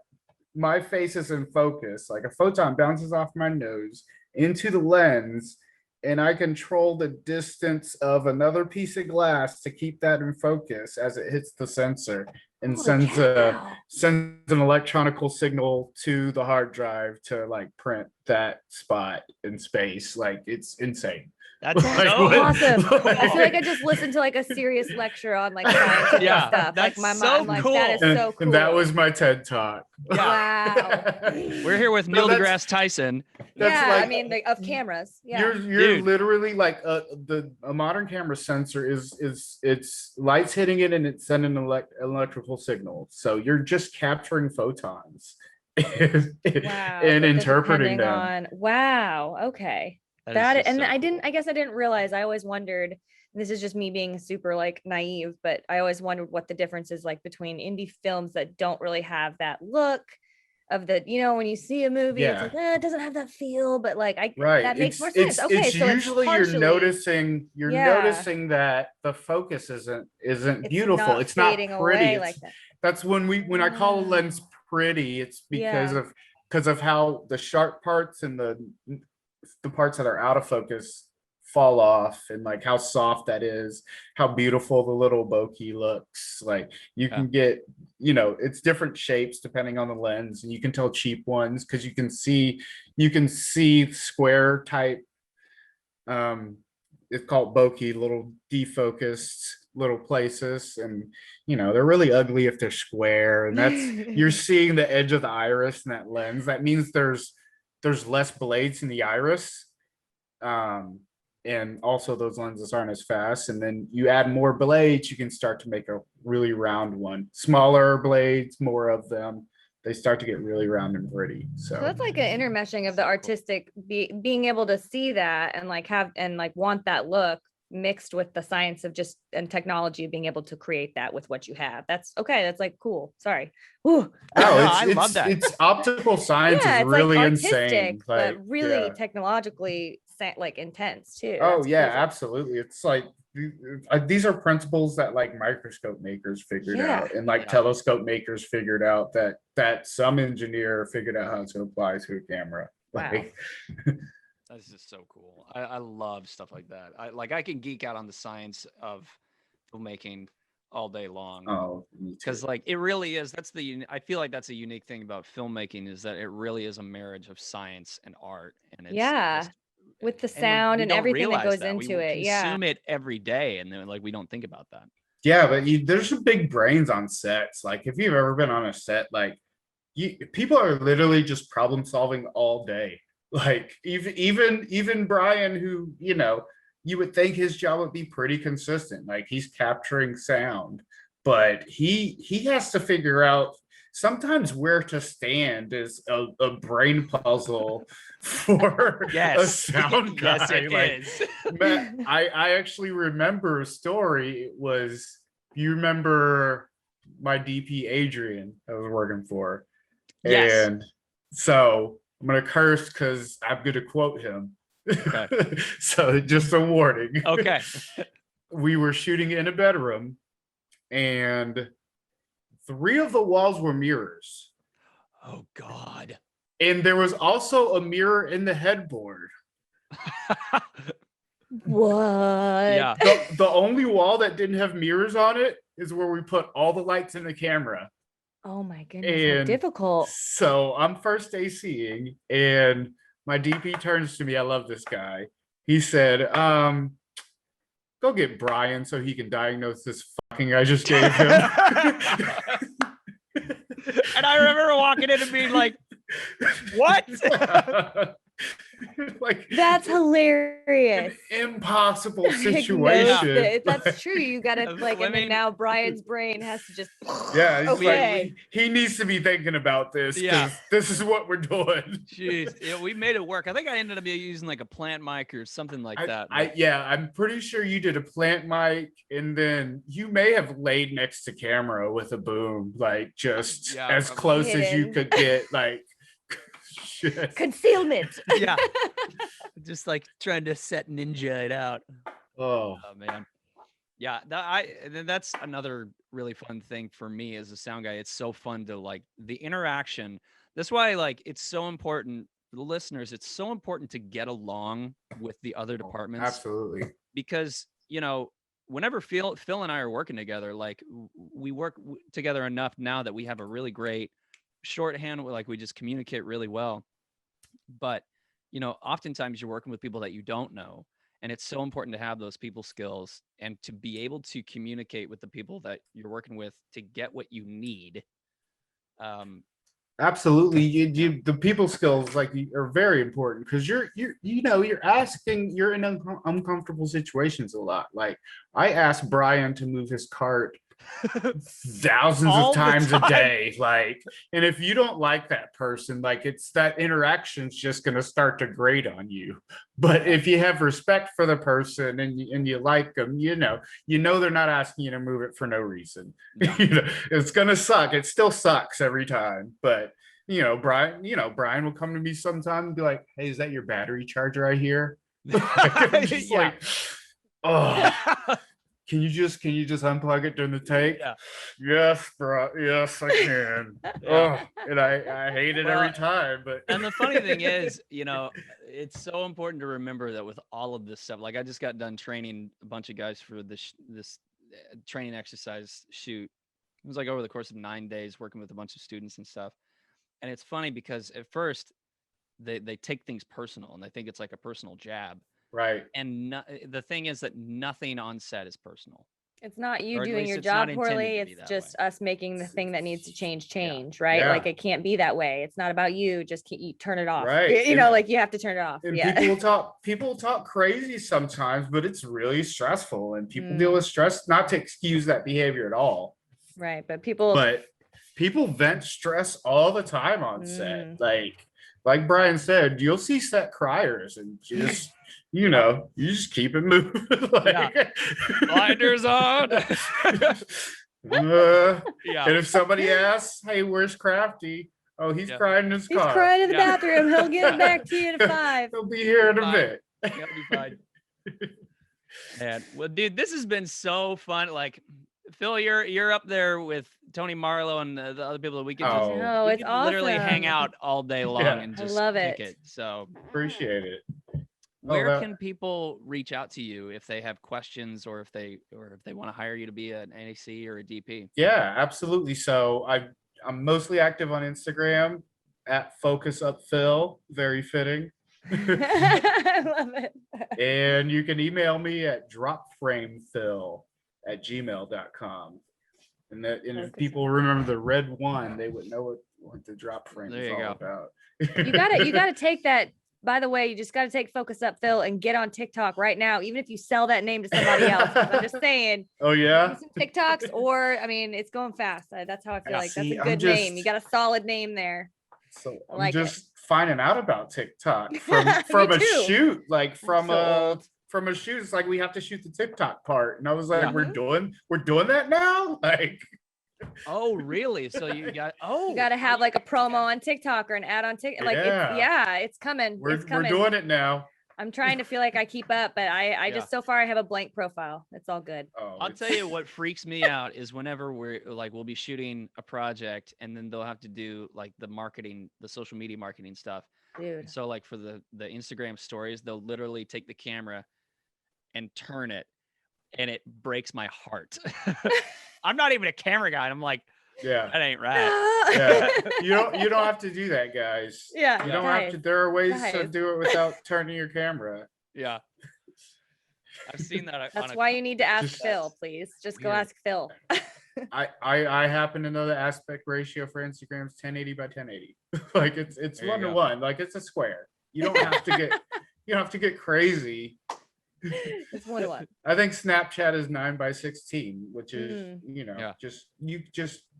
my face is in focus. Like a photon bounces off my nose into the lens, and I control the distance of another piece of glass to keep that in focus as it hits the sensor and sends an electronical signal to the hard drive to like print that spot in space. Like, it's insane. That's Like, so awesome. I feel like I just listened to like a serious lecture on like scientific stuff. That's like my so mind, like cool. that is so cool. And that was my TED talk. Wow. We're here with Neil deGrasse Tyson. Yeah, like, I mean, of cameras. Yeah. You're literally like a modern camera sensor is it's lights hitting it and it's sending an electrical signal. So you're just capturing photons and interpreting them. Wow. Okay. I guess I didn't realize. I always wondered, this is just me being super like naive, but I always wondered what the difference is like between indie films that don't really have that look of the, when you see a movie, it's like, it doesn't have that feel, but like that makes more sense. Okay, it's so usually it's you're noticing that the focus isn't beautiful. It's not pretty. like that. That's when I call a lens pretty, it's because of how the sharp parts and the parts that are out of focus fall off, and like how soft that is, how beautiful the little bokeh looks. Like you can get, it's different shapes depending on the lens, and you can tell cheap ones because you can see square type, it's called bokeh, little defocused little places, and they're really ugly if they're square, and that's you're seeing the edge of the iris in that lens. That means there's less blades in the iris, and also those lenses aren't as fast. And then you add more blades, you can start to make a really round one. Smaller blades, more of them, they start to get really round and pretty. So that's like an intermeshing of the artistic, being able to see that and like have and like want that look mixed with the science of just and technology, being able to create that with what you have. That's okay. That's like cool. Sorry. Ooh. I love that. It's optical science is really like insane, but really technologically like intense too. Oh yeah, absolutely. It's like these are principles that like microscope makers figured out, and like telescope makers figured out that some engineer figured out how to apply to a camera. Like, wow. That's just so cool. I love stuff like that. I can geek out on the science of filmmaking all day long. Oh, because like it really is. I feel like that's a unique thing about filmmaking, is that it really is a marriage of science and art. And it's with the sound and everything that goes into it. We consume it every day, and then like we don't think about that. Yeah, but there's some big brains on sets. Like if you've ever been on a set, like people are literally just problem solving all day. Like even Brian, who you would think his job would be pretty consistent, like he's capturing sound, but he has to figure out sometimes where to stand is a brain puzzle for a sound guy. Yes, it is. Matt, I actually remember a story. It was you remember my DP Adrian I was working for. Yes. And so I'm going to curse because I'm going to quote him. Okay. So just a warning. Okay. We were shooting in a bedroom and 3 of the walls were mirrors. Oh, God. And there was also a mirror in the headboard. What? Yeah. The only wall that didn't have mirrors on it is where we put all the lights in the camera. Oh my goodness, how difficult. So I'm first day seeing, and my DP turns to me. I love this guy. He said, go get Brian so he can diagnose this fucking I just gave him. And I remember walking in and being like, what? Like, that's hilarious. An impossible situation. That's true. You gotta like, and then now Brian's brain has to just okay. He needs to be thinking about this. Yeah, this is what we're doing. Jeez, yeah, we made it work. I think I ended up using like a plant mic or something like that. I'm pretty sure you did a plant mic, and then you may have laid next to camera with a boom, like just as close as you could get, like. Concealment. Yeah. Just like trying to set ninja it out. Oh man. Yeah, that's another really fun thing for me as a sound guy. It's so fun to like the interaction. That's why like it's so important for the listeners. It's so important to get along with the other departments. Absolutely. Because, you know, whenever Phil and I are working together, like we work together enough now that we have a really great shorthand, like we just communicate really well. But, you know, oftentimes you're working with people that you don't know, and it's so important to have those people skills and to be able to communicate with the people that you're working with to get what you need. Absolutely. You the people skills like are very important because you're in uncomfortable situations a lot. Like I asked Brian to move his cart thousands of times a day, like, and if you don't like that person, like it's that interaction's just going to start to grate on you. But if you have respect for the person and you like them, you know they're not asking you to move it for no reason. It's going to suck. It still sucks every time, but Brian will come to me sometime and be like, hey, is that your battery charger I hear? Like, oh, Can you just unplug it during the take? Yeah. Yes, bro. Yes, I can. Oh, and I hate it every time. But and the funny thing is, it's so important to remember that with all of this stuff. Like I just got done training a bunch of guys for this training exercise shoot. It was like over the course of 9 days working with a bunch of students and stuff. And it's funny because at first they take things personal and they think it's like a personal jab. Right. And the thing is that nothing on set is personal. It's not you doing your job poorly. It's just us making the thing that needs to change, right? Yeah. Like it can't be that way. It's not about you. Just you turn it off. Right. Like you have to turn it off. And people talk crazy sometimes, but it's really stressful and people deal with stress, not to excuse that behavior at all. Right. But people vent stress all the time on set. Like Brian said, you'll see set criers and just you just keep it moving. Blinders on. And if somebody asks, hey, where's Crafty? Oh, he's crying in his car. He's crying in the bathroom. He'll get back to you at 5. He'll be here in a bit. He'll be fine. Man, well, dude, this has been so fun. Like, Phil, you're up there with Tony Marlowe and the other people that we can it's awesome. Literally hang out all day long and just kick it. So appreciate it. Where can people reach out to you if they have questions or if they want to hire you to be an NAC or a DP? Yeah, absolutely. So I'm mostly active on Instagram at FocusUpPhil. Very fitting. I love it. And you can email me at dropframephil@gmail.com. And if people remember the red one, they would know what the drop frame is all about. You gotta take that. By the way, you just got to take Focus Up Phil and get on TikTok right now, even if you sell that name to somebody else. I'm just saying. Oh, yeah? Some TikToks it's going fast. That's how I feel like. That's a good name. You got a solid name there. So I'm just finding out about TikTok from a shoot, like from from a shoot, it's like we have to shoot the TikTok part, and I was like, Yeah. we're doing that now, like. Oh, really? So you got You got to have like a promo on TikTok or an ad on TikTok. Like it's coming. We're It's coming. doing it now. I'm trying to feel like I keep up, but I just so far I have a blank profile. It's all good. Oh, I'll tell you what freaks me out is whenever we'll be shooting a project and then they'll have to do like the marketing, the social media marketing stuff. Dude. So like for the Instagram stories, they'll literally take the camera and turn it, and it breaks my heart. I'm not even a camera guy. And I'm like, that ain't right. Yeah. You don't have to do that, guys. Yeah. You don't have to. There are ways to do it without turning your camera. Yeah. I've seen that. That's why you need to ask Phil, please. Just go ask Phil. I happen to know the aspect ratio for Instagram is 1080 by 1080. Like it's 1-to-1. Like it's a square. You don't have to get crazy. It's 1-to-1. I think Snapchat is 9 by 16, which is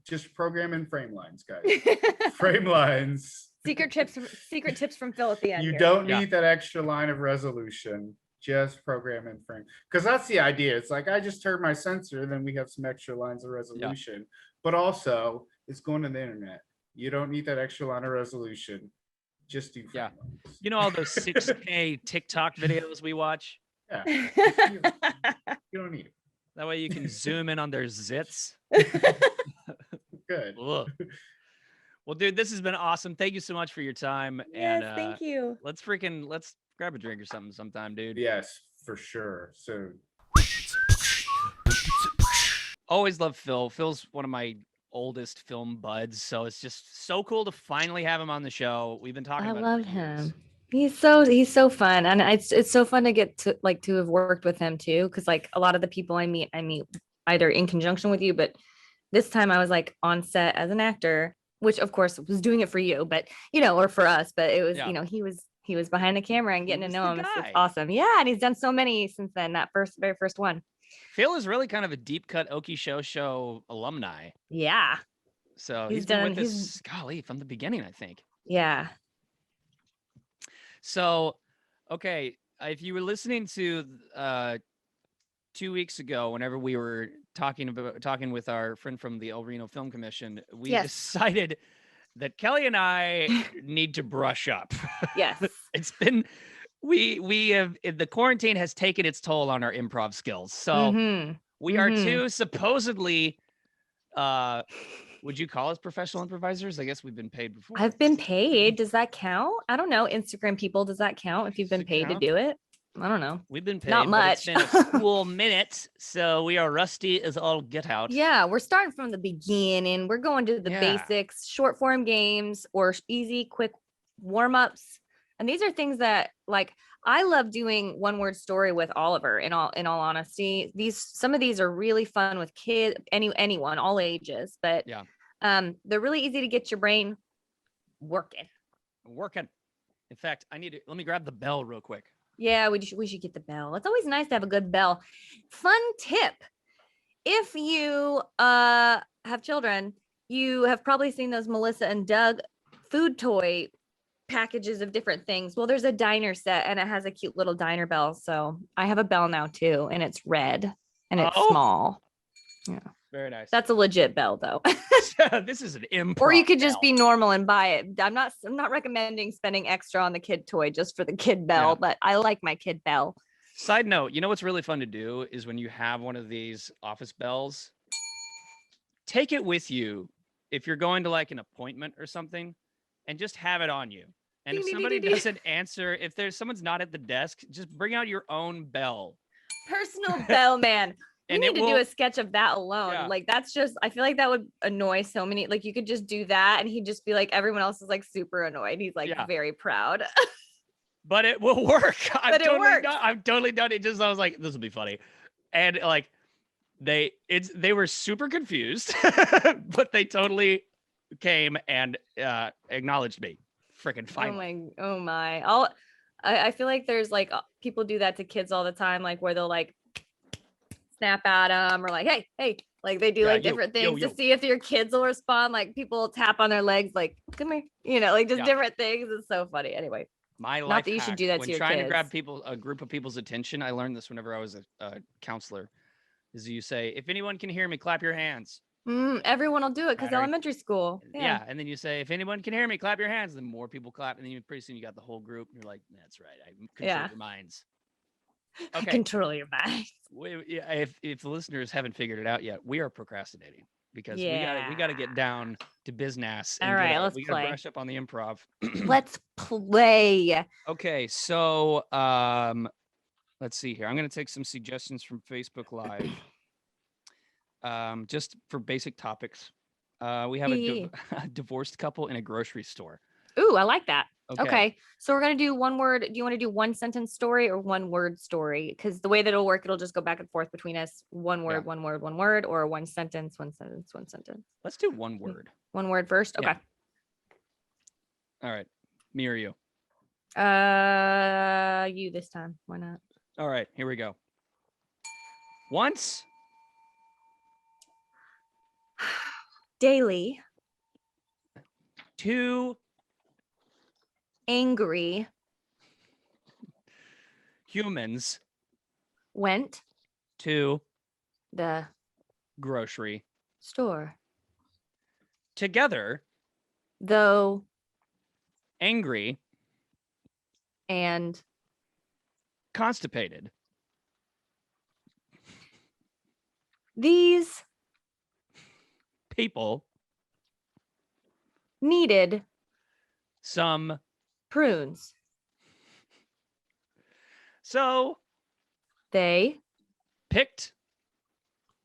just program in frame lines, guys. Frame lines. Secret tips from Phil at the end. You don't need that extra line of resolution. Just program in frame, because that's the idea. It's like I just turn my sensor, then we have some extra lines of resolution. But also, it's going to the internet. You don't need that extra line of resolution. Just do frame lines. You know all those 6K TikTok videos we watch? Yeah. You don't need it. That way you can zoom in on their zits. Good. Ugh. Well, dude, this has been awesome. Thank you so much for your time. Yes, and thank you. Let's grab a drink or something sometime, dude. Yes, for sure. So always love Phil. Phil's one of my oldest film buds, so it's just so cool to finally have him on the show. We've been talking about love him. He's so fun, and it's so fun to get to have worked with him too, because like a lot of the people I meet either in conjunction with you, but this time I was like on set as an actor, which of course was doing it for you, but or for us, but it was he was behind the camera and getting to know him. It's awesome. Yeah, and he's done so many since then. That very first one. Phil is really kind of a deep cut Okie show alumni. Yeah. So he's been with us, golly, from the beginning, I think. Yeah. So, okay, if you were listening to 2 weeks ago, whenever we were talking with our friend from the El Reno Film Commission, we decided that Kelly and I need to brush up. Yes. It's been we have the quarantine has taken its toll on our improv skills. So we are two supposedly would you call us professional improvisers? I guess we've been paid before. I've been paid. Does that count? I don't know. Instagram people, does that count if you've been paid to do it? I don't know. We've been paid. Not much. But it's been a cool minute, so we are rusty as all get out. Yeah, we're starting from the beginning. We're going to the basics, short form games or easy, quick warm-ups. And these are things that like I love doing one word story with Oliver in all honesty. Some of these are really fun with kids, anyone, all ages, but they're really easy to get your brain working. In fact, let me grab the bell real quick. Yeah, we should get the bell. It's always nice to have a good bell. Fun tip. If you have children, you have probably seen those Melissa and Doug food toy packages of different things. Well, there's a diner set and it has a cute little diner bell. So I have a bell now too, and it's red and it's small. Yeah. Very nice. That's a legit bell though. This is an improv. Or you could just be normal and buy it. I'm not recommending spending extra on the kid toy just for the kid bell, but I like my kid bell. Side note, you know what's really fun to do is when you have one of these office bells, take it with you if you're going to like an appointment or something, and just have it on you. And if somebody doesn't answer, if someone's not at the desk, just bring out your own bell. Personal bell, man. We need to do a sketch of that alone. Yeah. Like that's just, I feel like that would annoy so many. Like you could just do that and he'd just be like, everyone else is like super annoyed. He's like very proud. But it will work. I'm totally done. I was like, this will be funny. And like they were super confused, but they totally came and acknowledged me. Freaking fine. Oh my. I feel like there's like people do that to kids all the time, like where they'll like snap at them or like, hey, like they do like different things to see if your kids will respond. Like people tap on their legs, like, come here, like just different things. It's so funny. Anyway. My Not life that you should hack do that when to your trying to grab kids. a group of people's attention. I learned this whenever I was a counselor. Is you say, if anyone can hear me, clap your hands. Everyone will do it because Right. elementary school. Yeah. And then you say, if anyone can hear me, clap your hands. Then more people clap, and then pretty soon you got the whole group. And you're like, that's right. I control your minds. Okay. Control your mind. If the listeners haven't figured it out yet, we are procrastinating because we gotta get down to business. All right, let's we play. gotta brush up on the improv. Let's play. Okay, so let's see here. I'm gonna take some suggestions from Facebook Live. Just for basic topics. We have a divorced couple in a grocery store. Ooh, I like that. Okay. So we're going to do one word. Do you want to do one sentence story or one word story? Because the way that it'll work, it'll just go back and forth between us. One word, one word, one word, or one sentence, one sentence, one sentence. Let's do one word. One word first. Okay. Yeah. All right. Me or you? You this time. Why not? All right. Here we go. Once. Daily. Two. Angry. Humans. Went. To. The. Grocery. Store. Together. Though. Angry. And. Constipated. These. People. Needed. Some. Prunes. So. They. Picked.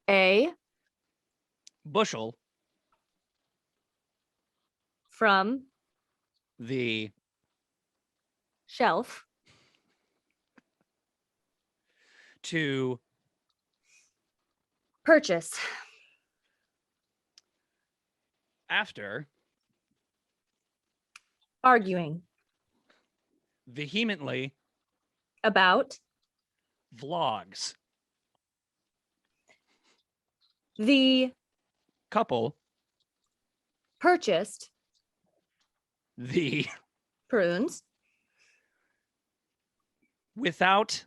A. Bushel. From. The. Shelf. To. Purchase. After. Arguing. Vehemently. About. Vlogs. The. Couple. Purchased. The. Prunes. Without.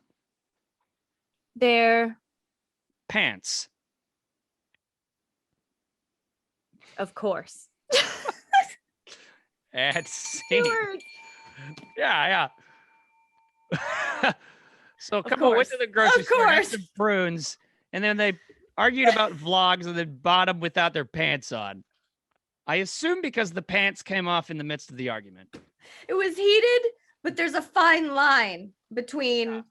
Their. Pants. Of course. And scene. Words. Yeah. So a couple went to the grocery store, got some prunes, and then they argued about vlogs and then bought them without their pants on. I assume because the pants came off in the midst of the argument. It was heated, but there's a fine line between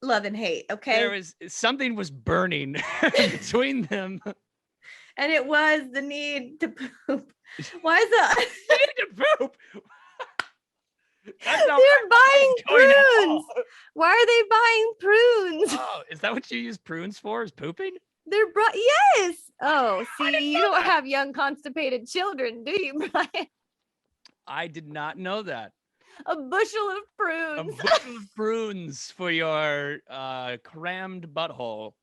love and hate. Okay. Something was burning between them. And it was the need to poop. Why is that? You need to poop. They're buying prunes. Why are they buying prunes? Oh, is that what you use prunes for? Is pooping? They're yes. Oh, see, you don't have young constipated children, do you, Brian? I did not know that. A bushel of prunes. A bushel of prunes for your crammed butthole.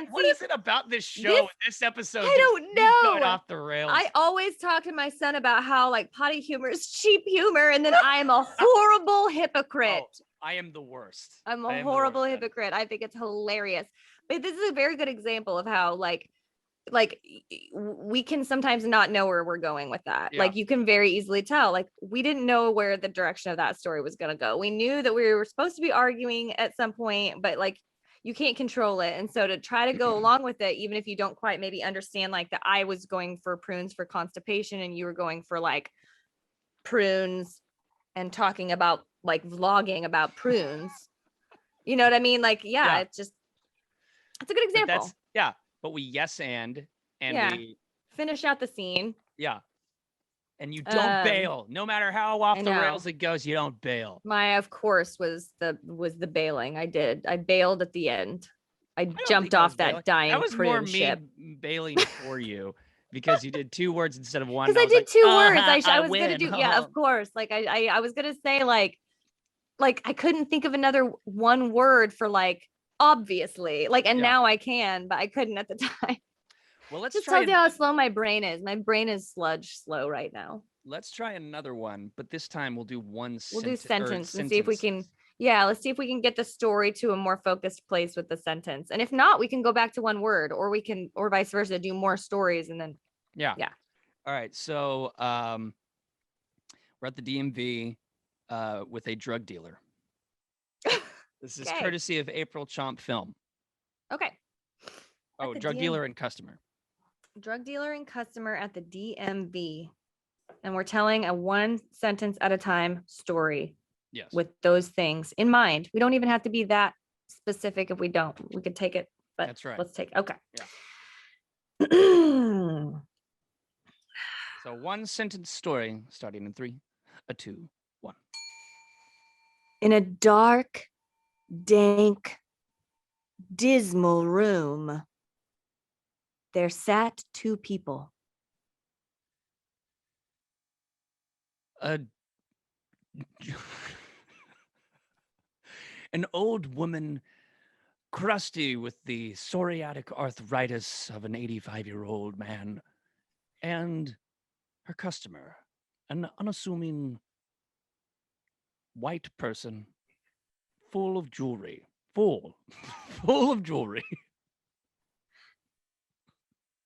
What is it about this show, this episode? I don't know. Going off the rails. I always talk to my son about how like potty humor is cheap humor, and then I am a horrible hypocrite. Oh, I am the worst. I'm a horrible hypocrite. I think it's hilarious. But this is a very good example of how like we can sometimes not know where we're going with that. Yeah. Like you can very easily tell, like we didn't know where the direction of that story was going to go. We knew that we were supposed to be arguing at some point, but like you can't control it. And so to try to go along with it, even if you don't quite maybe understand like that I was going for prunes for constipation and you were going for like prunes and talking about like vlogging about prunes, you know what I mean? Like, yeah. It's a good example. But we and we finish out the scene. Yeah. And you don't bail. No matter how off the rails it goes, you don't bail. My, of course, was the bailing. I did. I bailed at the end. I jumped off that dying That was more ship. Me bailing for you because you did 2 words instead of one. Because I did 2 words. I was win. gonna do of course. Like I was gonna say like I couldn't think of another one word for like obviously and now I can, but I couldn't at the time. Well, let's just tell you how slow my brain is. My brain is sludge slow right now. Let's try another one, but this time we'll do one We'll do sentence sentence and see if we can. Yeah, let's see if we can get the story to a more focused place with the sentence. And if not, we can go back to one word, or we can, or vice versa, do more stories and then. Yeah. Yeah. All right. So we're at the DMV with a drug dealer. This is Okay. courtesy of April Chomp Film. Okay. Oh, drug dealer and customer. Drug dealer and customer at the DMV. And we're telling a one sentence at a time story. Yes. With those things in mind. We don't even have to be that specific if we don't. We could take it, but That's right. Let's take it. Okay. Yeah. So one sentence story starting in 3, 2, 1. In a dark, dank, dismal room, there sat 2 people. An old woman, crusty with the psoriatic arthritis of an 85-year-old man, and her customer, an unassuming white person, full of jewelry. Full of jewelry.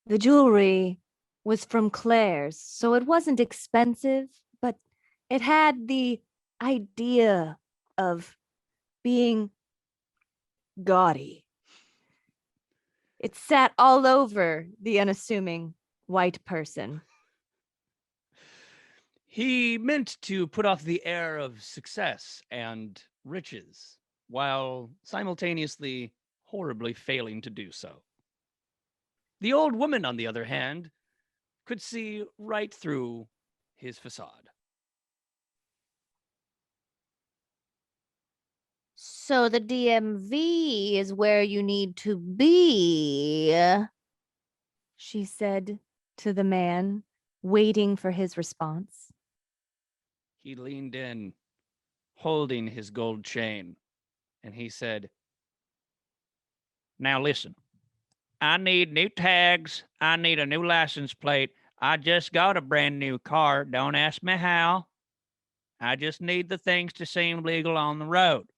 The jewelry was from Claire's, so it wasn't expensive, but it had the idea of being gaudy. It sat all over the unassuming white person. He meant to put off the air of success and riches, while simultaneously horribly failing to do so. The old woman, on the other hand, could see right through his facade. So the DMV is where you need to be, she said to the man, waiting for his response. He leaned in, holding his gold chain, and he said, "Now listen, I need new tags. I need a new license plate. I just got a brand new car. Don't ask me how. I just need the things to seem legal on the road."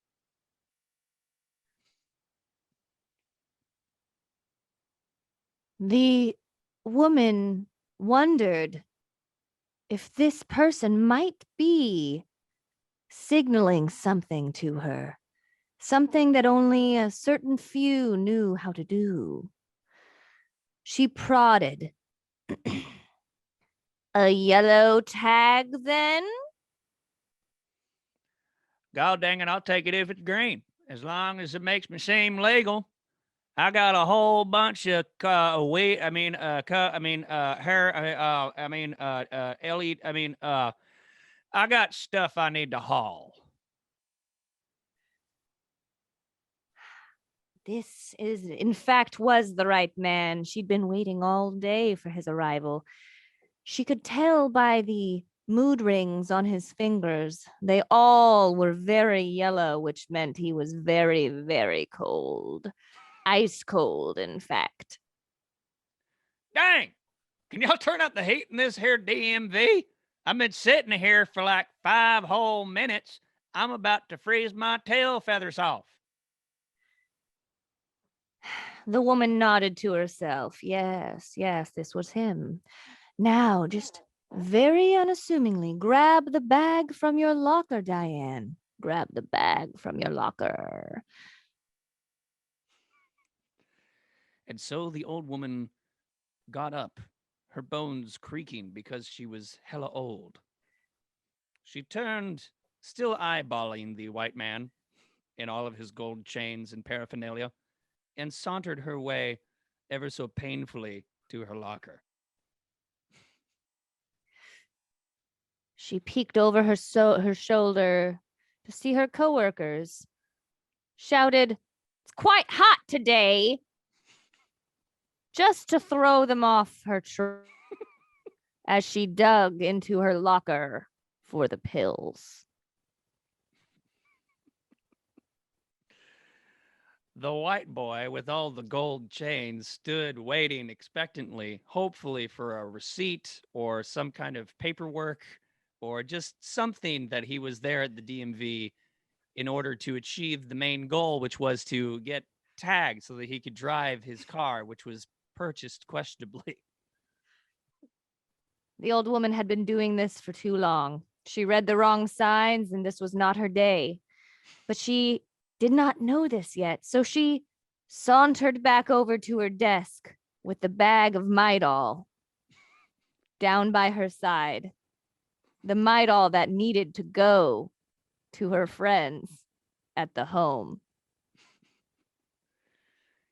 The woman wondered if this person might be signaling something to her, something that only a certain few knew how to do. She prodded. A yellow tag, then? God dang it, I'll take it if it's green, as long as it makes me seem legal. I got a whole bunch of hair. I got stuff I need to haul. This is, in fact, was the right man. She'd been waiting all day for his arrival. She could tell by the mood rings on his fingers. They all were very yellow, which meant he was very, very cold. Ice cold, in fact. Dang! Can y'all turn up the heat in this here DMV? I've been sitting here for like 5 whole minutes. I'm about to freeze my tail feathers off. The woman nodded to herself. Yes, this was him. Now, just very unassumingly, grab the bag from your locker, Diane. Grab the bag from your locker. And so the old woman got up, her bones creaking because she was hella old. She turned, still eyeballing the white man in all of his gold chains and paraphernalia, and sauntered her way ever so painfully to her locker. She peeked over her shoulder to see her coworkers. Shouted, "It's quite hot today," just to throw them off her as she dug into her locker for the pills. The white boy with all the gold chains stood waiting expectantly, hopefully for a receipt or some kind of paperwork or just something that he was there at the DMV in order to achieve the main goal, which was to get tagged so that he could drive his car, which was purchased questionably. The old woman had been doing this for too long. She read the wrong signs, and this was not her day. But she did not know this yet, so she sauntered back over to her desk with the bag of Maisel down by her side. The Maisel that needed to go to her friends at the home.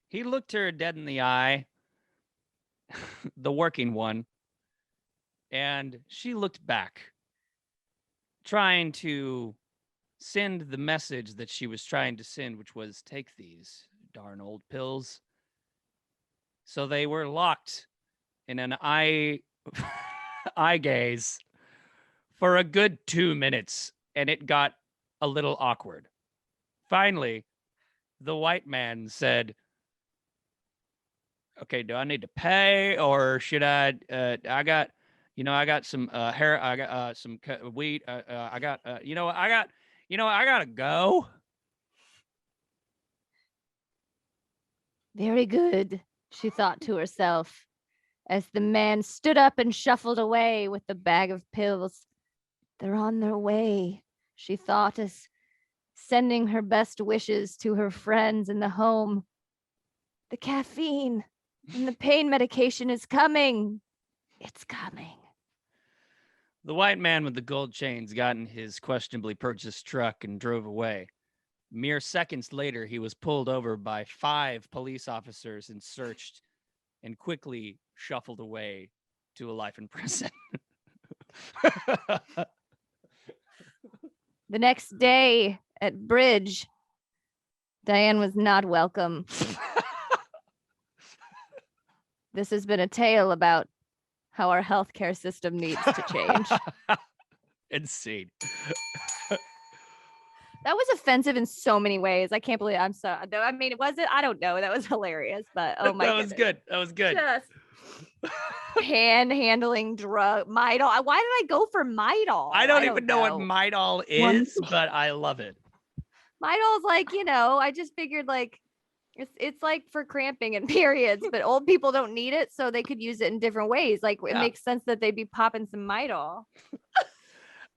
He looked her dead in the eye, the working one, and she looked back, trying to send the message that she was trying to send, which was, take these darn old pills. So they were locked in an eye gaze for a good 2 minutes, and it got a little awkward. Finally, the white man said, okay, do I need to pay, or should I got some hair, I got some weed, I gotta go. Very good, she thought to herself, as the man stood up and shuffled away with the bag of pills. They're on their way, she thought, as sending her best wishes to her friends in the home. The caffeine and the pain medication is coming. It's coming. The white man with the gold chains got in his questionably purchased truck and drove away. Mere seconds later, he was pulled over by 5 police officers and searched, and quickly shuffled away to a life in prison. The next day at Bridge, Diane was not welcome. This has been a tale about how our healthcare system needs to change. Insane. That was offensive in so many ways. I can't believe I mean, was it? I don't know. That was hilarious, but oh my god. That was good. That was good. Just panhandling drug Maisel. Why did I go for Maisel? I don't even know what Maisel is, but I love it. Maisel's like, I just figured like it's like for cramping and periods, but old people don't need it, so they could use it in different ways. Like it makes sense that they'd be popping some Maisel.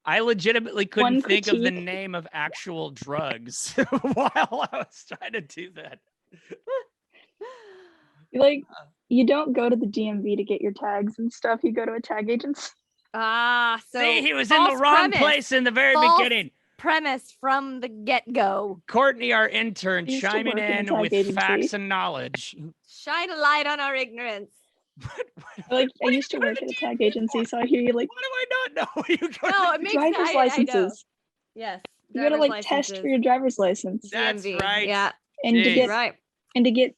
I legitimately couldn't think of the name of actual drugs while I was trying to do that. Like, you don't go to the DMV to get your tags and stuff. You go to a tag agency. So see, he was in the wrong place in the very beginning. Premise from the get-go. Courtney, our intern, chiming in with facts and knowledge. Shine a light on our ignorance. Like, I used to work at a tag agency, so I hear you like. What do I not know? You go no, it makes driver's licenses. Yes, you gotta like test for your driver's license. That's DMV. right. Yeah, and to get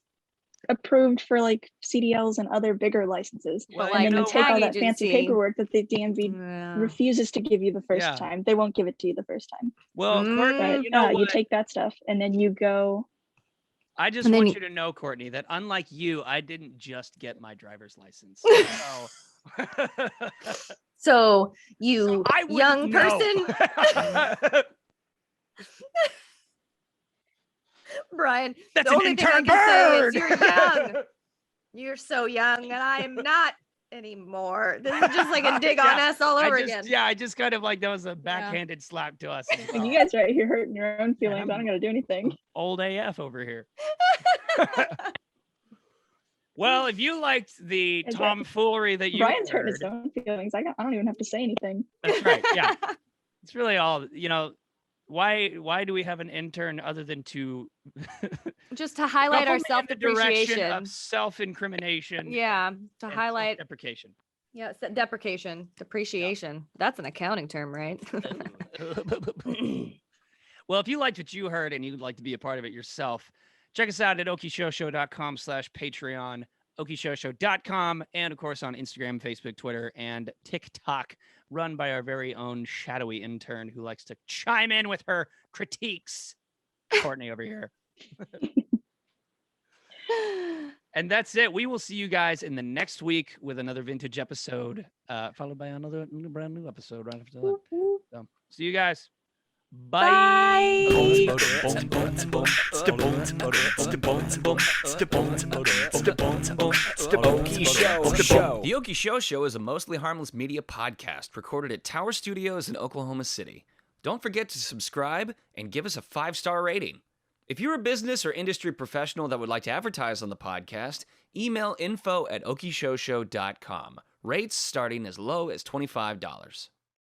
approved for like CDLs and other bigger licenses. Well, and then you take all that agency. fancy paperwork that the DMV refuses to give you the first time. They won't give it to you the first time. Well, Courtney, you take that stuff and then you go. I just want you to know, Courtney, that unlike you, I didn't just get my driver's license. So you young person. Brian, that's the an only thing I intern can say Byrd. is you're young. You're so young, and I am not anymore. This is just like a dig on us all over again. Yeah, I just kind of like that was a backhanded slap to us. You guys right here hurting your own feelings. I don't gotta do anything. Old AF over here. Well, if you liked the tomfoolery that you Brian's hurting his own feelings. I don't even have to say anything. That's right. Yeah. It's really all, why do we have an intern other than to just to highlight our self-appreciation of self-incrimination? Yeah, to highlight deprecation. Yeah, deprecation, depreciation. Yeah. That's an accounting term, right? Well, if you liked what you heard and you'd like to be a part of it yourself, check us out at okieshowshow.com/Patreon, okieshowshow.com, and of course on Instagram, Facebook, Twitter, and TikTok, run by our very own shadowy intern who likes to chime in with her critiques. Courtney over here. And that's it. We will see you guys in the next week with another vintage episode, followed by another brand new episode right after that. So, see you guys. Bye. The Okie Show is a mostly harmless media podcast recorded at Tower Studios in Oklahoma City. Don't forget to subscribe and give us a 5-star rating. If you're a business or industry professional that would like to advertise on the podcast, email info@okieshowshow.com. Rates starting as low as $25.